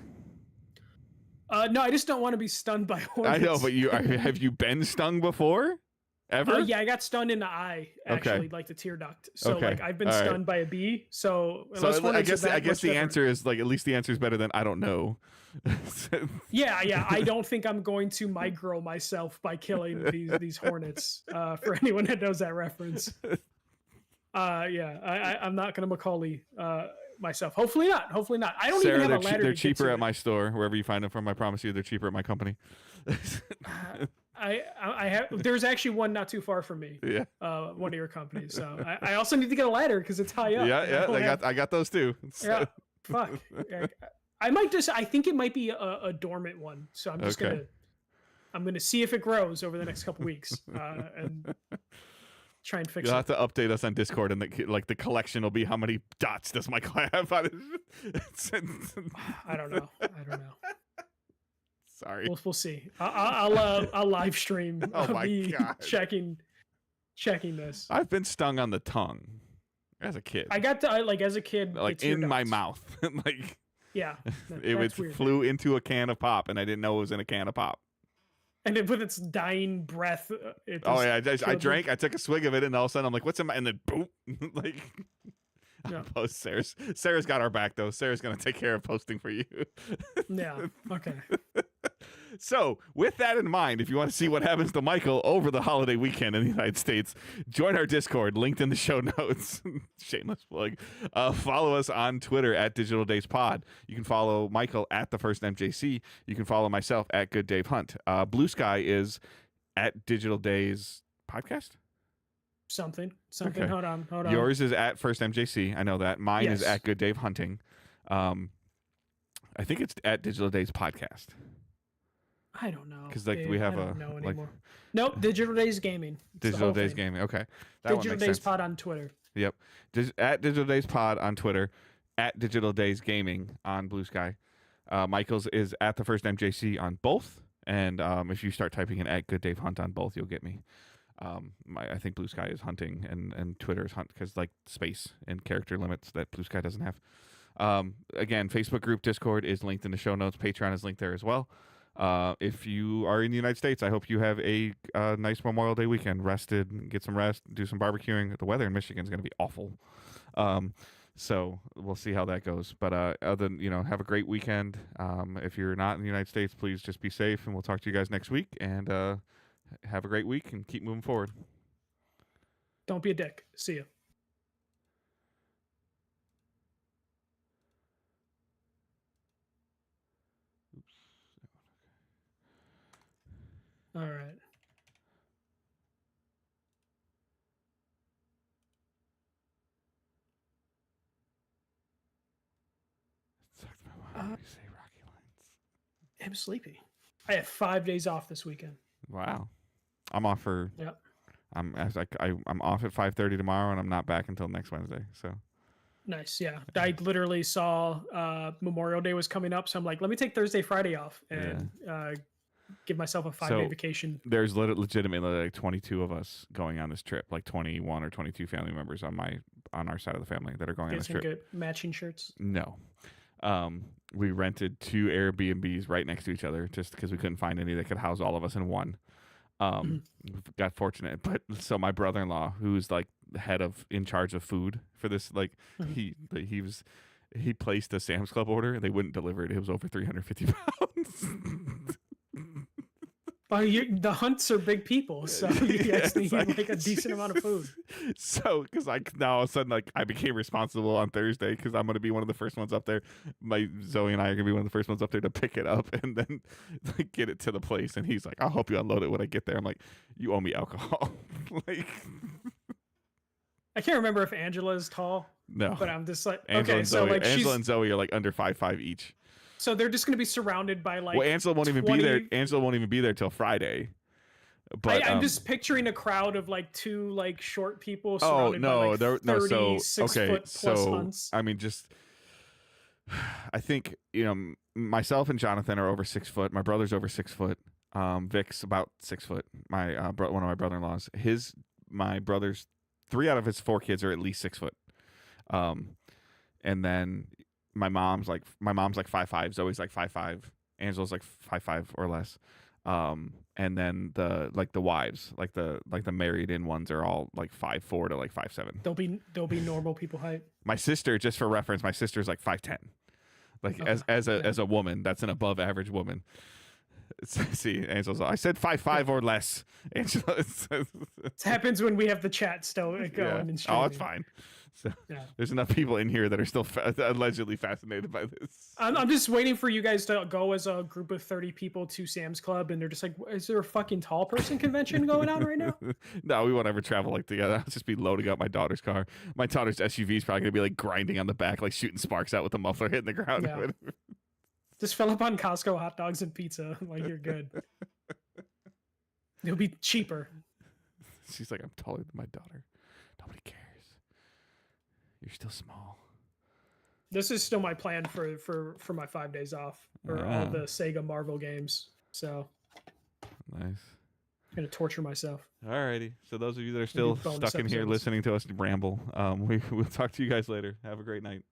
No, I just don't want to be stunned by hornets. I know, but have you been stung before? Ever? Yeah, I got stunned in the eye, actually, like the tear duct. So I've been stunned by a bee. So I guess the answer is at least the answer is better than I don't know. Yeah. I don't think I'm going to micro myself by killing these hornets. For anyone that knows that reference. I'm not gonna Macaulay myself. Hopefully not. Hopefully not. I don't Sarah, even have a ladder. they're to get cheaper to at it. my store, wherever you find them from. I promise you, they're cheaper at my company. I have. There's actually one not too far from me. Yeah. One of your companies. So I also need to get a ladder because it's high up. Yeah, yeah. I got those too. Yeah. Fuck. I might just. I think it might be a dormant one. So I'm just Okay. gonna see if it grows over the next couple weeks and try and fix You'll it. have to update us on Discord, and the collection will be how many dots does Michael have on it? I don't know. Sorry. We'll see. I'll live stream. Oh my me God. checking this. I've been stung on the tongue as a kid. I got to like as a kid, Like it's your in my dots. mouth. Like Yeah, it that's weird. flew into a can of pop, and I didn't know it was in a can of pop. And then with its dying breath, it Oh just yeah, I killed drank. I took a swig of it, and all of a sudden I'm like, "What's in my?" And then boom, like. Yeah. Post Sarah's got our back though. Sarah's gonna take care of posting for you. Yeah. Okay. So, with that in mind, if you want to see what happens to Michael over the holiday weekend in the United States, join our Discord, linked in the show notes. Shameless plug. Follow us on Twitter at Digital Days Pod. You can follow Michael at The First MJC. You can follow myself at Good Dave Hunt. Blue Sky is at Digital Days Podcast. Something. Okay. Hold on. Yours is at First MJC. I know that. Mine is Yes. at Good Dave Hunting. I think it's at Digital Days Podcast. I don't know. 'Cause, like, Dave. we have I don't a, know like- anymore. Nope. Digital Days Gaming. It's the Digital whole Days thing. Gaming. Okay. That one Digital makes Days sense. Pod on Twitter. Yep. At Digital Days Pod on Twitter, at Digital Days Gaming on Blue Sky. Michael's is at The First MJC on both. And if you start typing in at Good Dave Hunt on both, you'll get me. I think Blue Sky is hunting and Twitter is hunt because like space and character limits that Blue Sky doesn't have. Again, Facebook group Discord is linked in the show notes. Patreon is linked there as well. If you are in the United States, I hope you have a nice Memorial Day weekend. Rested, get some rest, do some barbecuing. The weather in Michigan is going to be awful. So we'll see how that goes. But other than, have a great weekend. If you're not in the United States, please just be safe, and we'll talk to you guys next week. And have a great week and keep moving forward. Don't be a dick. See you. Oops. All right. Sucks my mom when you say Rocky lines. I'm sleepy. I have 5 days off this weekend. Wow. I'm off for. Yep. I'm off at 5:30 tomorrow, and I'm not back until next Wednesday. So. Nice. Yeah. I literally saw Memorial Day was coming up. So I'm like, let me take Thursday, Friday off and give myself a 5-day vacation. There's legitimately like 22 of us going on this trip, like 21 or 22 family members on our side of the family that are going on this trip. Good matching shirts. No. We rented 2 Airbnbs right next to each other just because we couldn't find any that could house all of us in one. Got fortunate, but so my brother-in-law, who's like the head of in charge of food for this, like he placed a Sam's Club order and they wouldn't deliver it. It was over 350 pounds. Well, the Hunts are big people, so you guys need like a decent amount of food. So, because now all of a sudden, like I became responsible on Thursday because I'm going to be one of the first ones up there. Zoe and I are going to be one of the first ones up there to pick it up and then like, get it to the place. And he's like, "I'll help you unload it when I get there." I'm like, "You owe me alcohol." Like, I can't remember if Angela is tall, no. but I'm just like, Angela okay, and so Zoe, like Angela and Zoe are like under 5'5" each. so they're just gonna be surrounded by like. Well, Angela won't even 20... be there. Angela won't even be there till Friday. But I'm just picturing a crowd of like 2 like short people oh surrounded no, by like there, 30, no. So 6 okay, foot plus so hunts. I mean, just I think myself and Jonathan are over 6 foot. My brother's over 6 foot. Vic's about 6 foot. My one of my brother-in-laws. My brother's 3 out of his 4 kids are at least 6 foot. And then my mom's like 5'5". Zoe's like 5'5". Angela's like 5'5" or less. And then the wives, like the married in ones are all like 5'4" to like 5'7". They'll be normal people height. My sister, just for reference, my sister's like 5'10". Like as a woman, that's an above average woman. See, Angela's. I said 5'5" or less. Angela. It happens when we have the chat still going. Yeah. And Oh, it's streaming. fine. So Yeah. there's enough people in here that are still allegedly fascinated by this. I'm just waiting for you guys to go as a group of 30 people to Sam's Club, and they're just like, is there a fucking tall person convention going on right now? No, we won't ever travel like together. I'll just be loading up my daughter's car. My daughter's SUV is probably gonna be like grinding on the back, like shooting sparks out with the muffler hitting the ground. Yeah. Just fill up on Costco hot dogs and pizza. Like, you're good. It'll be cheaper. She's like, I'm taller than my daughter. Nobody cares. You're still small. This is still my plan for my 5 days off for all the Sega Marvel games. So nice. I'm gonna torture myself. Alrighty. So those of you that are still stuck in here listening to us ramble, we'll talk to you guys later. Have a great night.